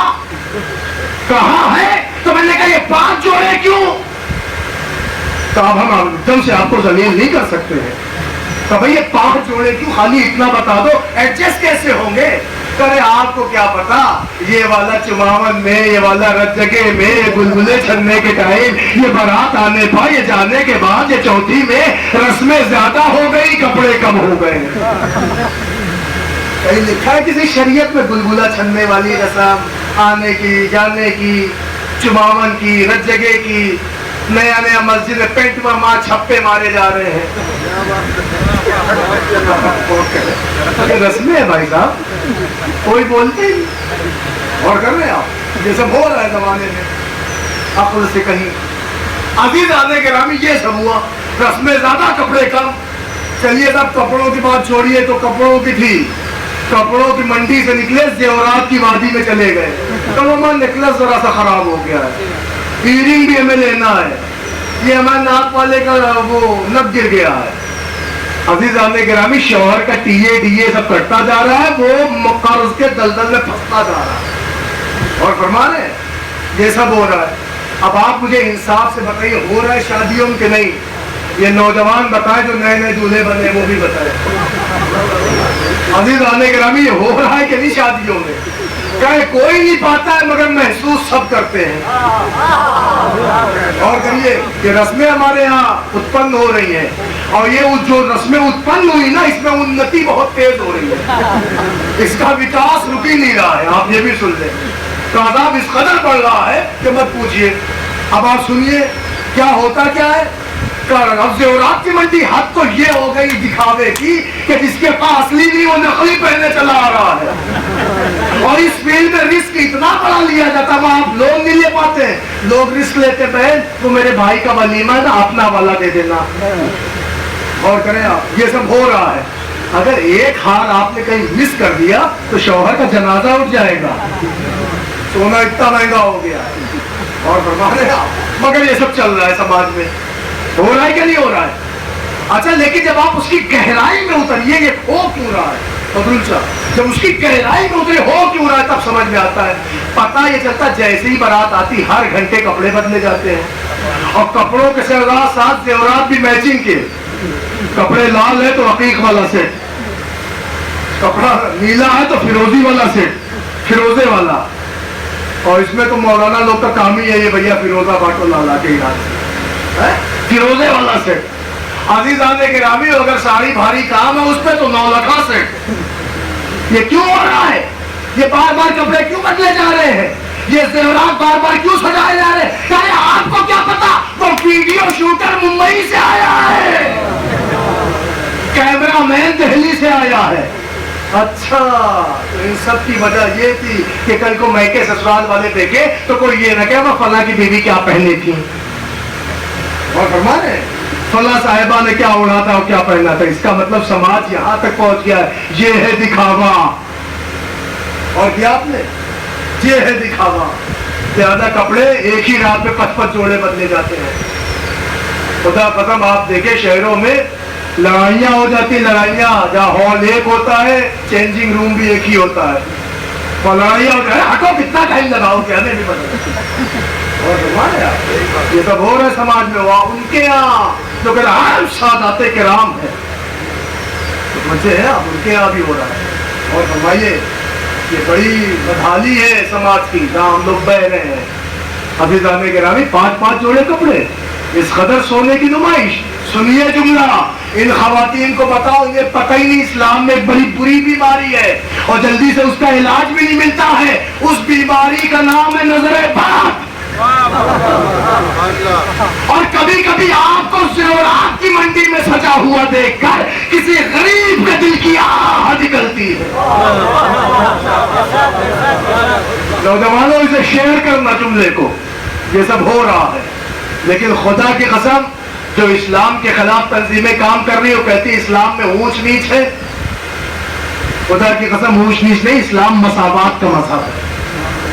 کہاں ہے؟ تو میں نے کہا یہ 5 جوڑے کیوں؟ تو اب ہم ایک دم سے آپ کو ذلیل نہیں کر سکتے ہیں. تو بھئی یہ 5 جوڑے کیوں؟ خالی اتنا بتا دو، ایڈجسٹ کیسے ہوں گے؟ کرے آپ کو کیا پتا، یہ والا چماون میں، یہ والا رجگے میں، بلبلے چھننے کے ٹائم، یہ بارات آنے پا، یہ جانے کے بعد، یہ چوتھی میں رسمیں زیادہ ہو گئی، کپڑے کم ہو گئے. کہیں لکھا ہے کسی شریعت میں بلبلہ چھننے والی رسم، آنے کی، جانے کی، چماون کی، رجگے کی، نیا نیا مسجد میں پینٹ میں ماں چھپے مارے جا رہے ہیں؟ رسمیں ہے بھائی صاحب، کوئی بولتے ہی اور کر رہے ہیں آپ. یہ سب ہو رہا ہے زمانے میں، عقل سے کہیں. عزیزان گرامی یہ سب ہوا، رسمیں زیادہ، کپڑے کم. چلیے سب کپڑوں کی بات چھوڑیے، تو کپڑوں کی تھی. کپڑوں کی منڈی سے نکلے، زیورات کی وادی میں چلے گئے. تو ہمارا نیکلس ذرا سا خراب ہو گیا ہے، ایئرنگ بھی ہمیں لینا ہے، یہ ہمارے ناک والے کا وہ نب گر گیا ہے. عزیزان گرامی شوہر کا ٹیے سب کٹتا جا رہا ہے، وہ قرض کے دلدل میں پھنستا جا رہا ہے. اور فرما رہے ہیں یہ سب ہو رہا ہے. اب آپ مجھے انصاف سے بتائیے ہو رہا ہے شادیوں میں کہ نہیں؟ یہ نوجوان بتائے جو نئے نئے دولہے بنے وہ بھی بتائے. عزیزان گرامی یہ ہو رہا ہے کہ نہیں شادیوں میں؟ کہے کوئی نہیں پاتا ہے مگر محسوس سب کرتے ہیں. اور کریے کہ رسمیں ہمارے یہاں اتپن ہو رہی ہیں اور یہ جو رسمیں اتپن ہوئی نا اس میں انتی بہت تیز ہو رہی ہے. اس کا وکاس رک ہی نہیں رہا ہے. آپ یہ بھی سن لیں تعداد اس قدر بڑھ رہا ہے کہ مت پوچھئے. اب آپ سنیے کیا ہوتا کیا ہے. اب زیورات کی منڈی حد تو یہ ہو گئی دکھاوے کی کہ جس کے پاس اصلی نہیں وہ نقلی پہنے چلا آ رہا ہے. اور اس فیلڈ میں رسک اتنا بڑا لیا جاتا ہے وہاں آپ لون نہیں لے پاتے ہیں. لوگ رسک لیتے بہن تو میرے بھائی کا ولیمہ ہے نا اپنا والا دے دینا. اور کریں آپ یہ سب ہو رہا ہے. اگر ایک ہار آپ نے کہیں مس کر دیا تو شوہر کا جنازہ اٹھ جائے گا. سونا اتنا مہنگا ہو گیا ہے. اور فرما رہے آپ مگر یہ سب چل رہا ہے سماج میں. ہو رہا ہے کہ نہیں ہو رہا ہے؟ اچھا لیکن جب آپ اس کی گہرائی میں اتریے گے ہو کیوں رہا ہے فضل صاحب، جب اس کی گہرائی میں اترے ہو کیوں رہا ہے تب سمجھ میں آتا ہے. پتہ یہ چلتا جیسے ہی بارات آتی ہر گھنٹے کپڑے بدلے جاتے ہیں اور کپڑوں کے ساتھ ساتھ زیورات بھی میچنگ کے. کپڑے لال ہے تو عقیق والا سیٹ، کپڑا نیلا ہے تو فیروزی والا سیٹ، فیروزے والا. اور اس میں تو مولانا لوگ کا کام ہی ہے یہ بھیا فیروزہ باٹو لالا کے علاج فیروزے والا سیٹ. عزیزان گرامی اگر ساری بھاری کام ہے اس پہ تو 9 لکھا سیٹ. یہ کیوں ہو رہا ہے؟ یہ بار بار کپڑے کیوں بدلے جا رہے ہیں؟ یہ زیورات بار بار کیوں سجائے جا رہے ہیں؟ کیا آپ کو کیا پتا وہ ویڈیو شوٹر ممبئی سے آیا ہے، کیمرہ مین دہلی سے آیا ہے. اچھا تو ان سب کی وجہ یہ تھی کہ کل کو میکے سسرال والے دیکھے تو کوئی یہ نہ کہ وہ فلاں کی بیوی کیا پہنی تھی. اور فرما رہے فلاں صاحبہ نے کیا اڑا تھا اور کیا پہنا تھا. اس کا مطلب سماج یہاں تک پہنچ گیا ہے. یہ ہے دکھاوا. اور کیا آپ نے یہ ہے دکھاوا. زیادہ کپڑے ایک ہی رات میں 5-5 جوڑے بدلے جاتے ہیں. خدا قسم آپ دیکھیں شہروں میں لڑائیاں ہو جاتی. لڑائیاں جہاں ہال ایک ہوتا ہے چینجنگ روم بھی ایک ہی ہوتا ہے. اور لڑائیاں ہو جائے ہٹو کتنا ٹائم لگاؤ کیا نہیں پتا. اور یہ سب ہو رہا ہے سماج میں. ہوا ان کے یہاں جو کہ سادات کرام ہے سمجھے ہیں آپ ان کے یہاں بھی ہو رہا ہے. اور فرمائیے یہ بڑی بدحالی ہے سماج کی جہاں ہم لوگ بہ رہے ہیں. عزیزان گرامی 5-5 جوڑے کپڑے اس قدر سونے کی نمائش. سنیے جملہ ان خواتین کو بتاؤ انہیں پتہ ہی نہیں اسلام میں ایک بڑی بری بیماری ہے اور جلدی سے اس کا علاج بھی نہیں ملتا ہے. اس بیماری کا نام ہے نظر بد. اور کبھی کبھی آپ کو زیورات کی منڈی میں سجا ہوا دیکھ کر کسی غریب کے دل کی آہ نکلتی ہے. نوجوانوں اسے شیئر کرنا جملے کو. یہ سب ہو رہا ہے لیکن خدا کی قسم جو اسلام کے خلاف تنظیمیں کام کر رہی ہیں وہ کہتی ہے اسلام میں اونچ نیچ ہے. خدا کی قسم اونچ نیچ نہیں. اسلام مساوات کا مذہب ہے،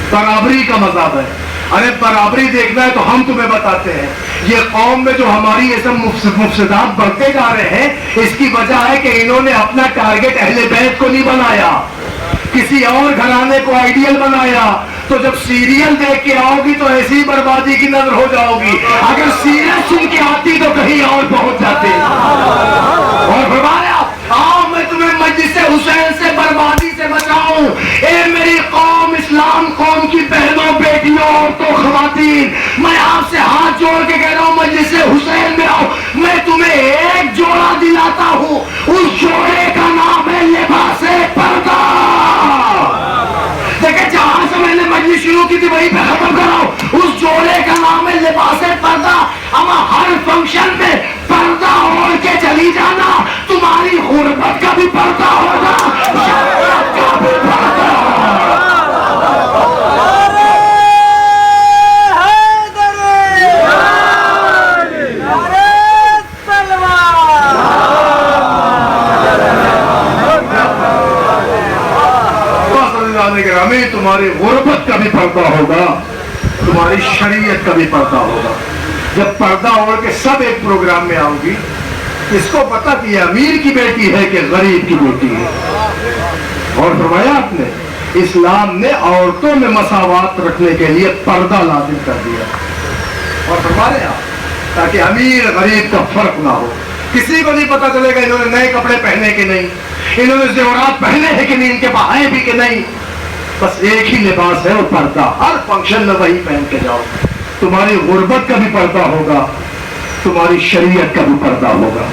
برابری کا مذہب ہے. ارے برابری دیکھنا ہے تو ہم تمہیں بتاتے ہیں. یہ قوم میں جو ہماری یہ سب مفسدات بڑھتے جا رہے ہیں اس کی وجہ ہے کہ انہوں نے اپنا ٹارگٹ اہل بیت کو نہیں بنایا، کسی اور گھرانے کو آئیڈیل بنایا. تو جب سیریل دیکھ کے آؤ گی تو ایسی بربادی کی نظر ہو جاؤ گی. اگر سیریل سن کے آتی تو کہیں اور پہنچ جاتے. اور فرمایا آؤ میں تمہیں مجلس حسین سے بربادی سے بچاؤں. اے میری قوم اسلام قوم کی بہنوں بیٹیوں عورتوں خواتین میں آپ سے ہاتھ جوڑ کے کہہ رہا ہوں مجلس حسین میں آؤ. میں تمہیں ایک جوڑا دلاتا ہوں. اس جوڑے کا نام ہے لباس پردہ. دیکھیں جہاں سے میں نے مجلس شروع کی تھی وہیں پہ ختم کراؤ. اس جوڑے کا نام ہے لباس پردہ. اب ہر فنکشن میں پردہ اوڑھ کے چلی جانا. تمہاری غربت کا بھی پردہ ہوگا، شہرت کا بھی پردہ ہوگا. تمہاری غربت کا بھی پردہ ہوگا، تمہاری شریعت کا بھی پردہ ہوگا. جب پردہ اوڑھ کے سب ایک پروگرام میں آؤ گی اس کو پتا کہ یہ امیر کی بیٹی ہے کہ غریب کی بیٹی ہے. اور فرمایا آپ نے اسلام نے عورتوں میں مساوات رکھنے کے لیے پردہ لازم کر دیا. اور فرما رہے ہیں آپ تاکہ امیر غریب کا فرق نہ ہو, کسی کو نہیں پتا چلے گا انہوں نے نئے کپڑے پہنے کہ نہیں, انہوں نے زیورات پہنے ہیں کہ نہیں, ان کے پاس بھی کہ نہیں, بس ایک ہی لباس ہے وہ پردہ, ہر فنکشن میں وہی پہن کے جاؤ. تمہاری غربت کا بھی پردہ ہوگا, تمہاری شریعت کا بھی پردہ ہوگا.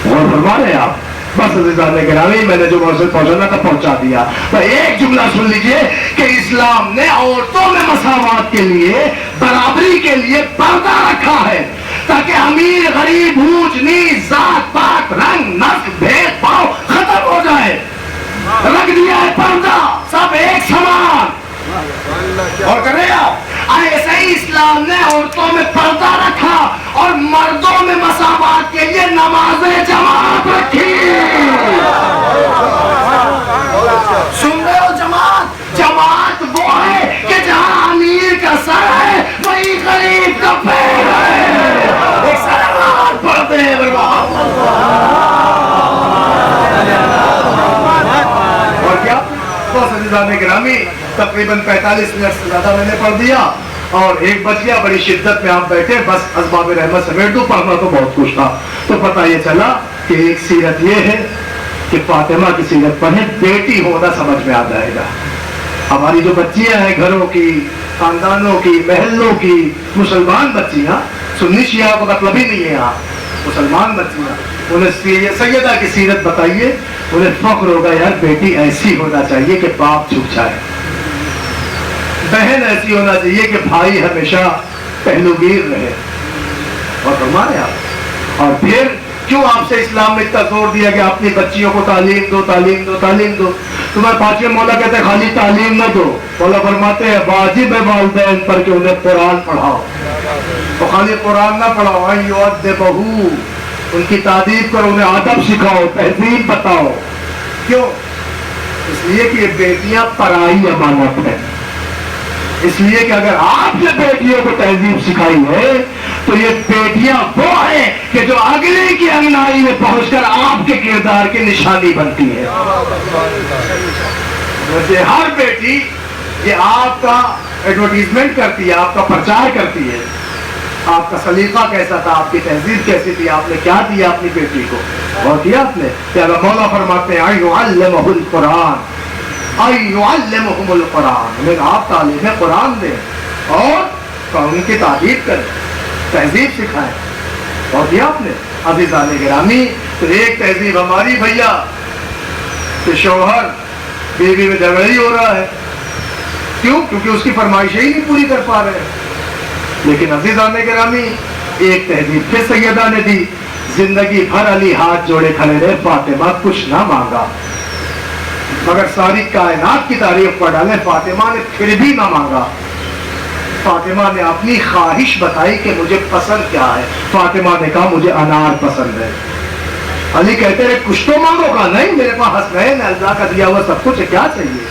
اور فرما رہے ہیں آپ. بس عزیزان گرامی, میں نے جو موضوع پہنچانا تھا پہنچا دیا. تو ایک جملہ سن لیجئے کہ اسلام نے عورتوں میں مساوات کے لیے, برابری کے لیے پردہ رکھا ہے تاکہ امیر غریب, اونچ نیچ, ذات پات, رنگ نسل, بھید بھاؤ ختم ہو جائے. رکھ دیا ہے پردہ, سب ایک سمان. اور کر رہے آپ ایسے ہی اسلام نے عورتوں میں پردہ رکھا اور مردوں میں مساوات کے لیے نماز جماعت رکھی. سن رہے ہو جماعت؟ جماعت وہ ہے کہ جہاں امیر کا سر ہے وہی غریب کا پیر ہے. ایک سلام پڑھتے ہیں اور کیا بہت عزیزان گرامی, تقریباً 45 منٹ سے زیادہ میں نے پڑھ دیا اور ایک بچ گیا. بڑی شدت میں آپ بیٹھے, بس اسباب رحمت سمیٹ دو, پڑھنا تو بہت کچھ تھا. تو پتہ یہ چلا کہ ایک سیرت یہ ہے کہ فاطمہ کی سیرت پڑھیں, بیٹی ہونا سمجھ میں آ جائے گا. ہماری جو بچیاں ہیں گھروں کی, خاندانوں کی, محلوں کی, مسلمان بچیاں, سنی شیعہ کا مطلب ہی نہیں ہے یہاں, مسلمان بچیاں, انہیں سیدہ کی سیرت بتائیے, انہیں فخر ہوگا یار بیٹی ایسی ہونا چاہیے کہ باپ جھک جائے, بہن ایسی ہونا چاہیے کہ بھائی ہمیشہ پہلوگیر رہے. اور فرما رہے آپ. اور پھر کیوں آپ سے اسلام میں اتنا زور دیا کہ اپنی بچیوں کو تعلیم دو, تعلیم دو, تعلیم دو. تمہیں پانچویں مولا کہتے ہیں خالی تعلیم نہ دو, مولا فرماتے ہیں واجب ہے والدین پر کہ انہیں قرآن پڑھاؤ. تو خالی قرآن نہ پڑھاؤ, یعذبہو, ان کی تعریف کرو, انہیں ادب سکھاؤ, تہذیب بتاؤ. کیوں؟ اس لیے کہ یہ بیٹیاں پرائی امانت ہے. اس لیے کہ اگر آپ نے بیٹیوں کو تہذیب سکھائی ہے تو یہ بیٹیاں وہ ہیں کہ جو اگلے کی انگنائی میں پہنچ کر آپ کے کردار کی نشانی بنتی ہے. ویسے ہر بیٹی یہ آپ کا ایڈورٹیزمنٹ کرتی ہے, آپ کا پرچار کرتی ہے, آپ کا سلیقہ کیسا تھا, آپ کی تہذیب کیسی تھی, آپ نے کیا دیا اپنی بیٹی کو. اور کیا آپ نے کہ اگر مولا فرماتے ہیں یعلمہ القرآن, یعلمہم القرآن, انہیں آپ تعلیم قرآن دیں اور ان کی تعریف کریں, تہذیب سکھائیں. اور کیا آپ نے عزیزان گرامی. تو ایک تہذیب ہماری بھیا کہ شوہر بیوی میں جھگڑا ہی ہو رہا ہے. کیوں؟ کیونکہ اس کی فرمائشیں ہی نہیں پوری کر پا رہے ہیں. لیکن عزیزان گرامی ایک تہذیب پھر سیدہ نے دی, زندگی بھر علی ہاتھ جوڑے کھڑے رہے, فاطمہ کچھ نہ مانگا مگر ساری کائنات کی تعریف پر ڈالے, فاطمہ نے پھر بھی نہ مانگا. فاطمہ نے اپنی خواہش بتائی کہ مجھے پسند کیا ہے. فاطمہ نے کہا مجھے انار پسند ہے. علی کہتے رہے کچھ تو مانگو. کہا نہیں, میرے پاس حسنین ہے, اللہ کا دیا ہوا سب کچھ ہے, کیا چاہیے.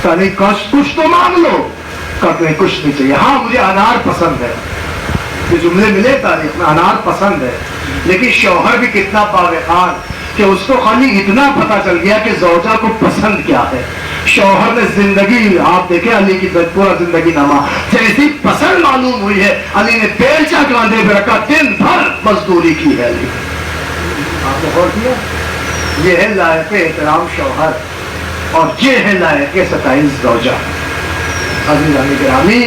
کہا نہیں کچھ تو مانگ لو. کہا نہیں کچھ نہیں چاہیے, ہاں مجھے انار پسند ہے. یہ جملے ملے تاریخ میں, انار پسند ہے. لیکن شوہر بھی کتنا باوقار کہ اس کو خالی اتنا پتا چل گیا کہ زوجہ کو پسند کیا ہے. شوہر نے زندگی, آپ دیکھیں علی کی پورا زندگی نامہ, جیسی پسند معلوم ہوئی ہے علی نے بیلچا کاندھے پہ رکھا, دن بھر مزدوری کی ہے علی. آپ نے غور کیا؟ یہ ہے لائق احترام شوہر اور یہ ہے لائق ستائش زوجہ. عزیزان گرامی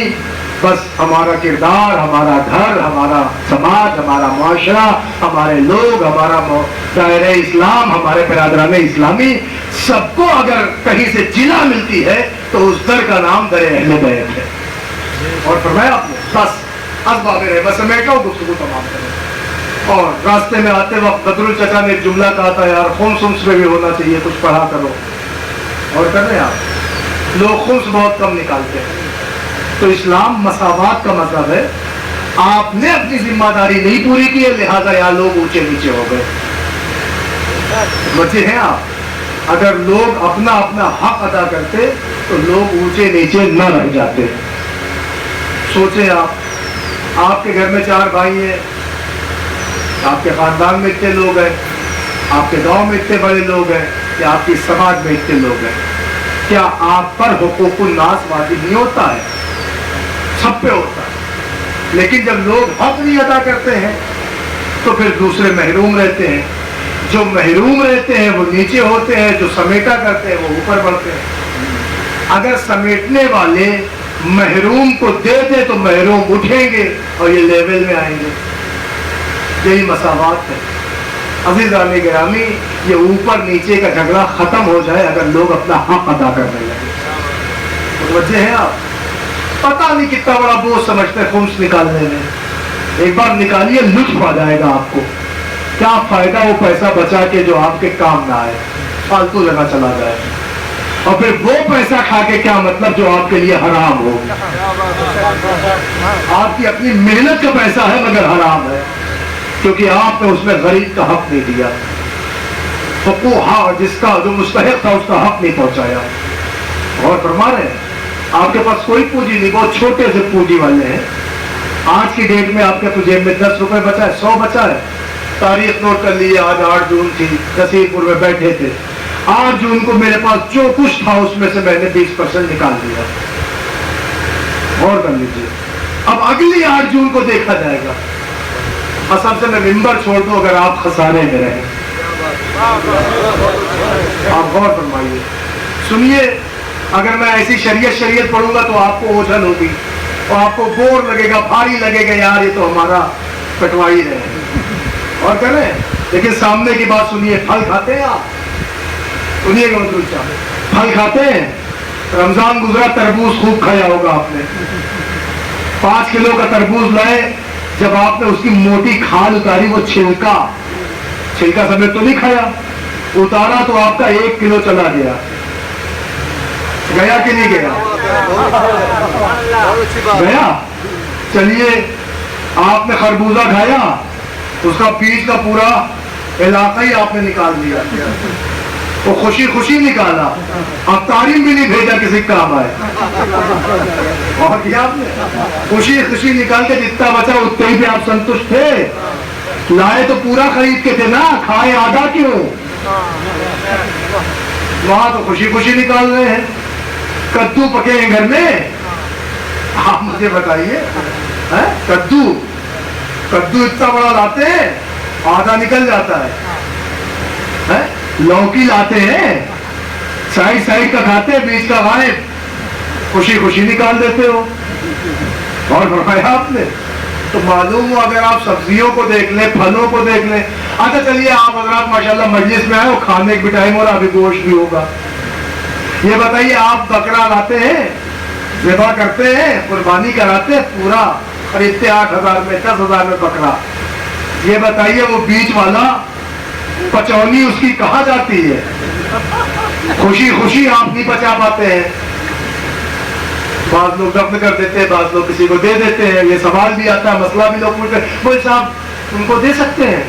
بس ہمارا کردار, ہمارا گھر, ہمارا سماج, ہمارا معاشرہ, ہمارے لوگ, ہمارا دائرہ اسلام, ہمارے برادران اسلامی, سب کو اگر کہیں سے جلا ملتی ہے تو اس در کا نام در اہل بیت ہے. اور فرمایا آپ نے بس اسباب رحمت سمیٹا ہوں, گفتگو تمام کریں. اور راستے میں آتے وقت بدر الچچا نے ایک جملہ کہا تھا, یار خمس میں بھی ہونا چاہیے, کچھ پڑھا کرو. اور کر رہے ہیں آپ, لوگ خمس بہت کم نکالتے ہیں. تو اسلام مساوات کا مذہب ہے. آپ نے اپنی ذمہ داری نہیں پوری کی ہے, لہذا یہاں لوگ اونچے نیچے ہو گئے. بچے ہیں آپ, اگر لوگ اپنا اپنا حق ادا کرتے تو لوگ اونچے نیچے نہ رہ جاتے. سوچیں آپ کے گھر میں 4 بھائی ہیں, آپ کے خاندان میں اتنے لوگ ہیں, آپ کے گاؤں میں اتنے بڑے لوگ ہیں, یا آپ کی سماج میں اتنے لوگ ہیں, کیا آپ پر حقوق الناس واجب نہیں ہوتا ہے؟ سب پہ ہوتا ہے. لیکن جب لوگ حق نہیں ادا کرتے ہیں تو پھر دوسرے محروم رہتے ہیں. جو محروم رہتے ہیں وہ نیچے ہوتے ہیں, جو سمیٹا کرتے ہیں وہ اوپر بڑھتے ہیں. اگر سمیٹنے والے محروم کو دے دے تو محروم اٹھیں گے اور یہ لیول میں آئیں گے. یہی مساوات ہے. عزیزان گرامی, یہ اوپر نیچے کا جھگڑا ختم ہو جائے اگر لوگ اپنا حق ادا کرنے لگے. متوجہ ہیں آپ؟ پتہ نہیں کتنا بڑا بوجھ سمجھتے ہیں خمس نکالنے میں. ایک بار نکالیے, لطف آ جائے گا آپ کو. کیا فائدہ وہ پیسہ بچا کے جو آپ کے کام نہ آئے, فالتو جگہ چلا جائے. اور پھر وہ پیسہ کھا کے کیا مطلب جو آپ کے لیے حرام ہو. آپ کی اپنی محنت کا پیسہ ہے مگر حرام ہے, کیونکہ آپ نے اس میں غریب کا حق نہیں دیا. فقوہا, جس کا جو مستحق تھا اس کا حق نہیں پہنچایا. اور فرما رہے ہیں آپ کے پاس کوئی پونجی نہیں, بہت چھوٹے سے پونجی والے ہیں. آج کی ڈیٹ میں آپ کے جیب میں 10 روپے بچا ہے, 100 بچا ہے. تاریخ نوٹ کر لیے, آج 8 جون تھی, نصیر پور میں بیٹھے تھے. 8 جون کو میرے پاس جو کچھ تھا اس میں سے میں نے 20% نکال دیا. غور کر لیجیے. اب اگلی 8 جون کو دیکھا جائے گا. اصل سے میں ممبر چھوڑ دوں اگر آپ خسارے میں رہیں. آپ غور فرمائیے, سنیے. اگر میں ایسی شریعت پڑھوں گا تو آپ کو اوجھل ہوگی اور آپ کو بور لگے گا, بھاری لگے گا, یار یہ تو ہمارا پٹوائی رہے. اور کریں, لیکن سامنے کی بات سنیے. پھل کھاتے ہیں آپ؟ سنیے گا مطلب صاحب, پھل کھاتے ہیں؟ رمضان گزرا, تربوز خوب کھایا ہوگا آپ نے. 5 کلو کا تربوز لائے, جب آپ نے اس کی موٹی کھال اتاری, وہ چھلکا سمیت تو نہیں کھایا, اتارا تو آپ کا 1 کلو چلا گیا. گیا کہ نہیں گیا؟ گیا. چلیے, آپ نے خربوزہ کھایا, اس کا بیج کا پورا علاقہ ہی آپ نے نکال دیا. وہ خوشی خوشی نکالا, اب تعلیم بھی نہیں بھیجا کسی کام آئے. اور کیا آپ نے خوشی خوشی نکال کے جتنا بچا اتنے ہی پہ آپ سنتشٹ تھے. لائے تو پورا خرید کے تھے نا, کھائے آدھا کیوں؟ وہاں تو خوشی خوشی نکال رہے ہیں. کدو پکے ہیں گھر میں, آپ مجھے بتائیے. کدو اتنا بڑا لاتے ہیں, آدھا نکل جاتا ہے. لوکی لاتے ہیں, سائڈ کا کھاتے ہیں, بیچ کا غائب. خوشی خوشی نکال دیتے ہو. اور فرمایا آپ نے تو معلوم ہو, اگر آپ سبزیوں کو دیکھ لیں, پھلوں کو دیکھ لیں. اچھا چلیے, آپ حضرات ماشاءاللہ مجلس میں آئے ہو, کھانے کی بھی ٹائم ہو رہا, ابھی گوشت بھی ہوگا. یہ بتائیے, آپ بکرا لاتے ہیں, ذبح کرتے ہیں, قربانی کراتے ہیں, پورا خریدتے 8,000 میں, 10,000 میں بکرا. یہ بتائیے وہ بیچ والا پچونی اس کی کہاں جاتی ہے؟ خوشی خوشی آپ نہیں بچا پاتے ہیں. بعض لوگ دفن کر دیتے ہیں, بعض لوگ کسی کو دے دیتے ہیں. یہ سوال بھی آتا ہے, مسئلہ بھی لوگ پوچھتے ہیں, بھائی صاحب ان کو دے سکتے ہیں,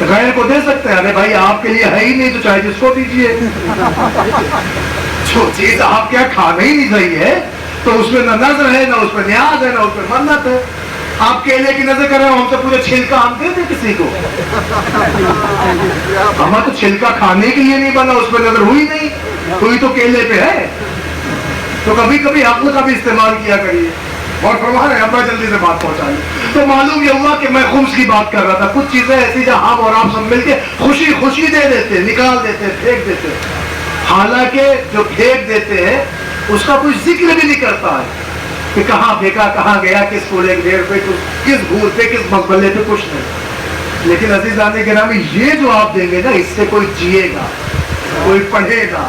غیر کو دے سکتے ہیں. ارے بھائی آپ کے لیے ہے ہی نہیں تو چاہے جس کو دیجیے. جو چیز آپ کیا کھانا ہی نہیں صحیح ہے تو اس میں نہ نظر ہے, نہ اس میں نیاز ہے, نہ اس میں منت ہے. آپ کیلے کی نظر کر رہے ہو, ہم سے پورے چھلکا ہم دے دیں کسی کو. ہمارا تو چھلکا کھانے کے لیے نہیں بنا, اس پہ نظر ہوئی نہیں, ہوئی تو کیلے پہ ہے. تو کبھی کبھی عقل کا بھی استعمال کیا کریے. اور فرما رہے ہیں, اب میں جلدی سے بات پہنچا لوں. تو معلوم یہ ہوا کہ میں خمس کی بات کر رہا تھا. کچھ چیزیں ایسی جہاں ہم اور آپ سب مل کے خوشی خوشی دے دیتے, نکال دیتے, پھینک دیتے. حالانکہ جو پھینک دیتے ہیں اس کا کوئی ذکر بھی نہیں کرتا ہے کہ کہاں پھینکا, کہاں گیا, کس کوڑے کے ڈھیر پہ, کس بھول پہ, کس مقبلے پہ, کچھ نہیں. لیکن عزیزان گرامی, یہ جو آپ دیں گے نا, اس سے کوئی جیے گا, کوئی پڑھے گا,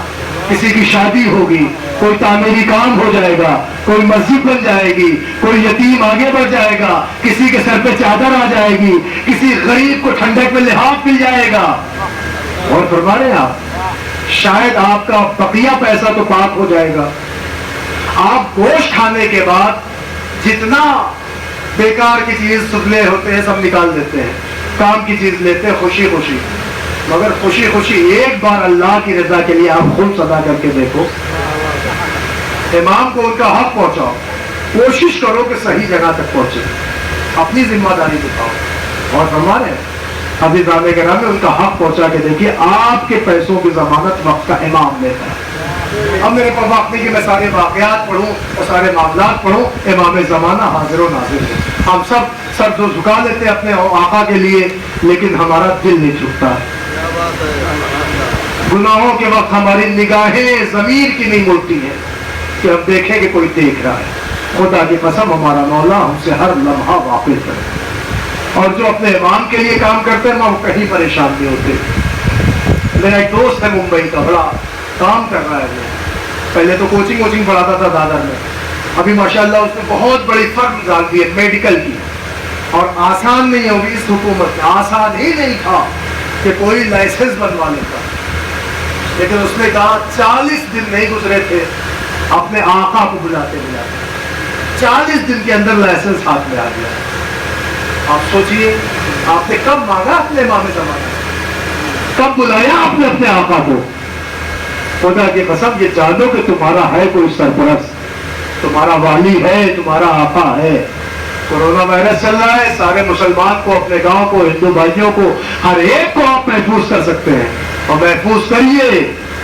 کسی کی شادی ہوگی, کوئی تعمیری کام ہو جائے گا, کوئی مسجد بن جائے گی, کوئی یتیم آگے بڑھ جائے گا, کسی کے سر پہ چادر آ جائے گی, کسی غریب کو ٹھنڈک میں لحاف مل جائے گا. اور فرما رہے ہیں آپ, شاید آپ کا بقیہ پیسہ تو پاک ہو جائے گا. آپ گوشت کھانے کے بعد جتنا بیکار کی چیز سفلے ہوتے ہیں سب نکال دیتے ہیں, کام کی چیز لیتے ہیں خوشی خوشی. مگر خوشی خوشی ایک بار اللہ کی رضا کے لیے آپ خود ادا کر کے دیکھو. امام کو ان کا حق پہنچاؤ, کوشش کرو کہ صحیح جگہ تک پہنچے, اپنی ذمہ داری دکھاؤ. اور فرما رہے ہیں عزیزان گرامی, ان کا حق پہنچا کے دیکھیے. آپ کے پیسوں کی ضمانت وقت کا امام لیتا ہے. اب میرے پاس وقت نہیں کہ میں سارے واقعات پڑھوں اور سارے معاملات پڑھوں. امام زمانہ حاضر و ناظر ہے. ہم سب سر تو جھکا لیتے ہیں اپنے آقا کے لیے, لیکن ہمارا دل نہیں جھکتا. گناہوں کے وقت ہماری نگاہیں ضمیر کی نہیں مڑتی ہیں کہ ہم دیکھیں کہ کوئی دیکھ رہا ہے. خدا کی قسم ہمارا مولا ہم سے ہر لمحہ واقف ہے. اور جو اپنے امام کے لیے کام کرتے ہیں وہ کہیں پریشان نہیں ہوتے. میرا ایک دوست ہے ممبئی کا, بڑا کام کر رہا ہے. وہ پہلے تو کوچنگ پڑھاتا تھا دادر میں, ابھی ماشاءاللہ اس نے بہت بڑی فرم نکال دی ہے میڈیکل کی. اور آسان نہیں ہوگی اس حکومت میں, آسان ہی نہیں تھا کہ کوئی لائسنس بنوا لیتا. لیکن اس نے کہا 40 دن نہیں گزرے تھے اپنے آقا کو بلاتے 40 دن کے اندر لائسنس ہاتھ میں آ گیا. آپ سوچئے آپ نے کب مانگا اپنے امام زمانہ, کب بلایا آپ نے اپنے آقا کو. خدا کی قسم یہ جانو کہ تمہارا ہے کوئی سرپرست, تمہارا والی ہے, تمہارا آقا ہے. کورونا وائرس چل رہا ہے, سارے مسلمان کو, اپنے گاؤں کو, ہندو بھائیوں کو, ہر ایک کو آپ محفوظ کر سکتے ہیں. اور محفوظ کریے.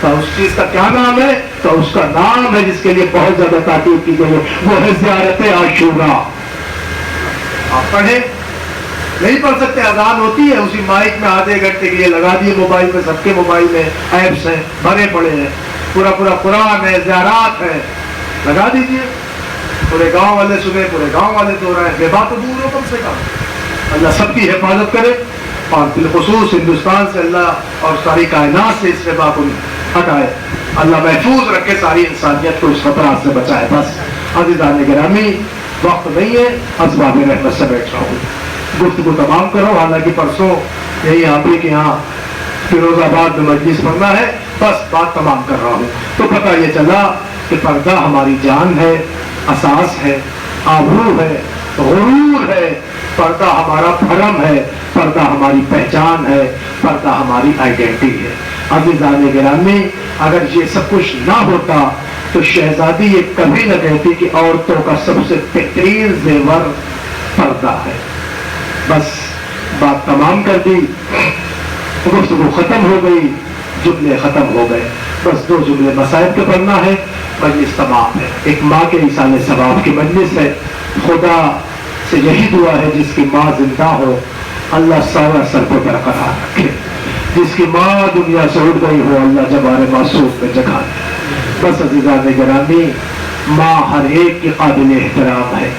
تو اس چیز کا کیا نام ہے؟ تو اس کا نام ہے جس کے لیے بہت زیادہ تاکید کی گئی ہے, وہ ہے زیارت عاشورہ. آپ پڑھیں, نہیں پڑھ سکتے, اذان ہوتی ہے اسی مائک میں آدھے گھنٹے کے لیے لگا دیے موبائل میں, سب کے موبائل میں ایپس ہیں بھرے پڑے ہیں, پورا قرآن ہے, زیارات ہے, لگا دیجیے. پورے گاؤں والے سنیں, پورے گاؤں والے تو رہے ہیں, بے بات دور ہو کم سے کم. اللہ سب کی حفاظت کرے, اور بالخصوص ہندوستان سے اللہ اور ساری کائنات سے اس وبا کو ہٹائے. اللہ محفوظ رکھے ساری انسانیت کو اس خطرات سے بچائے. بس عزیزان گرامی, وقت نہیں ہے, اسباب رحمت سے بیٹھ رہا ہوں, گفتگو تمام کرو. حالانکہ پرسوں یہی آپ ہی کے یہاں فیروز آباد میں مجلس پڑھنا ہے, بس بات تمام کر رہا ہوں. تو پتہ یہ چلا کہ پردہ ہماری جان ہے, اساس ہے, آبرو ہے, غرور ہے. پردہ ہمارا بھرم ہے, پردہ ہماری پہچان ہے, پردہ ہماری آئیڈینٹی ہے. عزیزان گرامی, اگر یہ سب کچھ نہ ہوتا تو شہزادی یہ کبھی نہ کہتی کہ عورتوں کا سب سے بہترین زیور پردہ ہے. بس بات تمام کر دی, گفتگو ختم ہو گئی, جملے ختم ہو گئے. بس 2 جملے مسائل کے پڑھنا ہے, مجلس تمام ہے. ایک ماں کے ایصال ثواب کی مجلس ہے. خدا سے یہی دعا ہے جس کی ماں زندہ ہو اللہ سارا سر کو برقرار رکھے, جس کی ماں دنیا سے اٹھ گئی ہو اللہ جبار معصوم میں جگہ دے. بس عزیزان گرامی, ماں ہر ایک کی قابل احترام ہے.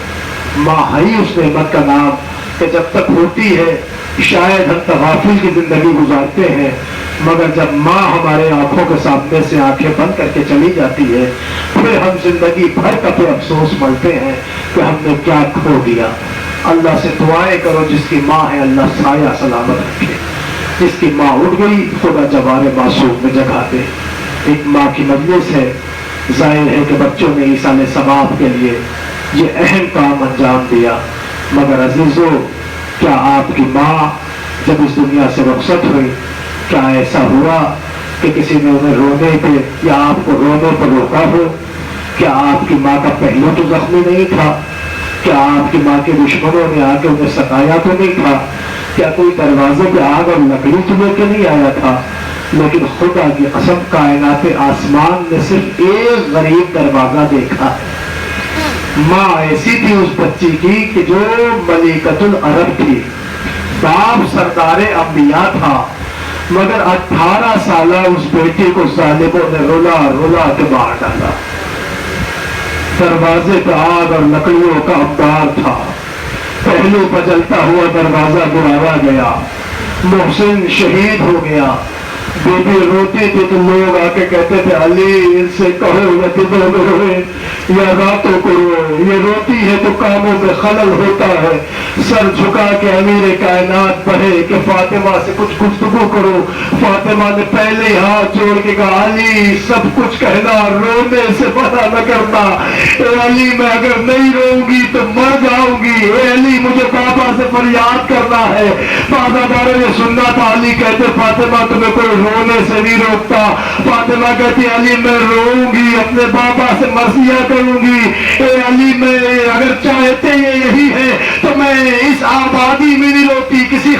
ماں ہے ہی اس نعمت کا نام کہ جب تک ہوتی ہے شاید ہم تغافل کی زندگی گزارتے ہیں, مگر جب ماں ہمارے آنکھوں کے سامنے سے آنکھیں بند کر کے چلی جاتی ہے پھر ہم زندگی بھر کا پہ افسوس ملتے ہیں کہ ہم نے کیا کھو دیا. اللہ سے دعائیں کرو جس کی ماں ہے اللہ سایہ سلامت رکھے, جس کی ماں اٹھ گئی خدا جوار معصوم میں جگہ دے. ایک ماں کی مجلس ہے, ظاہر ہے کہ بچوں نے ایصال ثواب کے لیے یہ اہم کام انجام دیا. مگر عزیزو, کیا آپ کی ماں جب اس دنیا سے رخصت ہوئی کیا ایسا ہوا کہ کسی نے انہیں رونے پہ یا آپ کو رونے پر روکا ہو؟ کیا آپ کی ماں کا پہلو تو زخمی نہیں تھا؟ کیا آپ کی ماں کے دشمنوں نے آ کے انہیں ستایا تو نہیں تھا؟ کیا کوئی دروازے پہ آگ اور لکڑی تو لے کے نہیں آیا تھا؟ لیکن خدا کی قسم کائنات آسمان نے صرف ایک غریب دروازہ دیکھا ہے. ماں ایسی تھی اس بچی کی کہ جو ملکۃ العرب تھی, باپ سردار انبیاء تھا, مگر 18 سالہ اس بیٹی کو ظالموں نے رولا کے باہر ڈالا. دروازے پہ آگ اور لکڑیوں کا انبار تھا, پہلو بجلتا ہوا دروازہ گرایا گیا, محسن شہید ہو گیا. بیٹی روتی تھی تو لوگ آ کے کہتے تھے علی ان سے کہو یا دنوں میں روئے یا راتوں کو روئے, یہ روتی ہے تو کاموں میں خلل ہوتا ہے. سر جھکا کے امیر کائنات پڑھے کہ فاطمہ سے کچھ گفتگو کرو. فاطمہ نے پہلے ہاتھ جوڑ کے کہا علی سب کچھ کہنا, رونے سے منع نہ کرنا. اے علی میں اگر نہیں روؤں گی تو مر جاؤں گی. اے علی مجھے بابا سے فریاد کرنا ہے. بازاداروں نے سننا تھا علی کہتے فاطمہ تمہیں کوئی رونے سے نہیں روکتا. فاطمہ کہتی علی میں روؤں گی, اپنے بابا سے مرثیہ کروں گی. اے علی میں اگر چاہتے یہی ہے تو میں اس آبادی میں نہیں روتی, کسی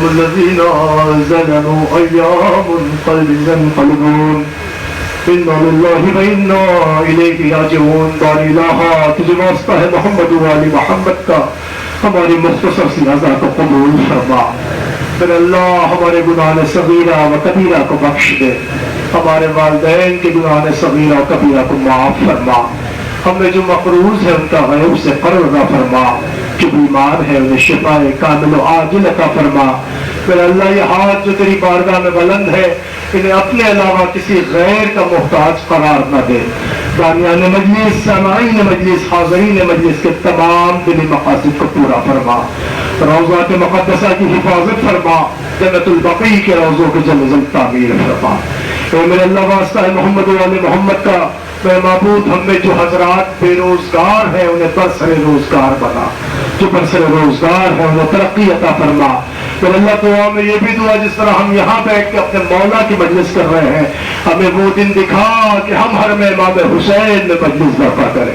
هم الذين ظلموا أيام قلب ينقلبون إنا لله وإنا إليه راجعون. باری الہ تجھے واسطہ ہے محمد و آل محمد کا ہماری مختصر سی رضا کو قبول فرما. پھر اللہ ہمارے گناہ صغیرہ و کبیرہ کو بخش دے، ہمارے والدین کے گناہ صغیرہ و کبیرہ کو معاف فرما. ہمیں جو مقروض ہے ان کا غیب سے قرض عطا فرما، جو بیمار ہے انہیں شفا کامل و عاجل عطا فرما. پھر اللہ یہ ہاتھ جو تیری بارگاہ میں بلند ہے انہیں اپنے علاوہ کسی غیر کا محتاج قرار نہ دے. دانیان مجلس، سامعین مجلس، حاضرین مجلس کے تمام دلی مقاصد کو پورا فرما. روضات مقدسہ کی حفاظت فرما، جنت البقیع کے روضوں کے جلد تعمیر فرما. اے میرے اللہ واسطہ ہے محمد و آل محمد کا اے معبود، ہم میں جو حضرات بے روزگار ہیں انہیں برسر روزگار بنا، جو برسر روزگار ہیں انہیں ترقی عطا فرما. پھر اللہ دعا میں یہ بھی دعا جس طرح ہم یہاں بیٹھ کے اپنے مولا کی مجلس کر رہے ہیں، ہمیں وہ دن دکھا کہ ہم ہر میں امام حسین میں مجلس برپا کریں.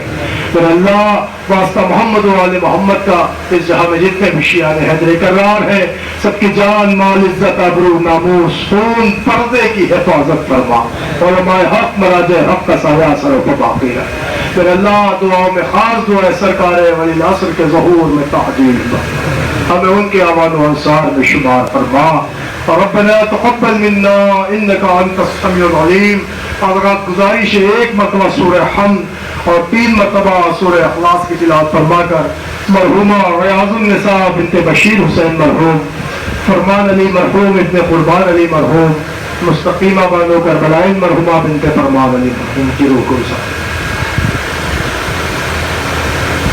پھر اللہ واسطہ محمد و آل محمد کا اس جہاں میں جتنے بھی شیعان حیدر کرار ہیں سب کی جان، مال، عزت، آبرو، ناموس، خون، پردے کی حفاظت فرما. علماء حق، مراجع حق کا سایہ سروں پر باقی ہے. پھر اللہ دعاؤں میں خاص دعا ہے سرکار ولی العصر کے ظہور میں تعجیل فرما، ہمیں ان کے آوان و انصار میں شمار فرما. ربنا تقبل منا انك انت السميع العليم. حضرات گزارش ہے ایک مرتبہ سورہ حمد اور 3 مرتبہ سورہ اخلاص کی تلاوت فرما کر مرحومہ ریاض النساء بنت بشیر حسین مرحوم، فرمان علی مرحوم ابن قربان علی مرحوم، مستقیمہ بانو کربلائن مرحومہ بنت فرمان علی مرحوم کی روح کو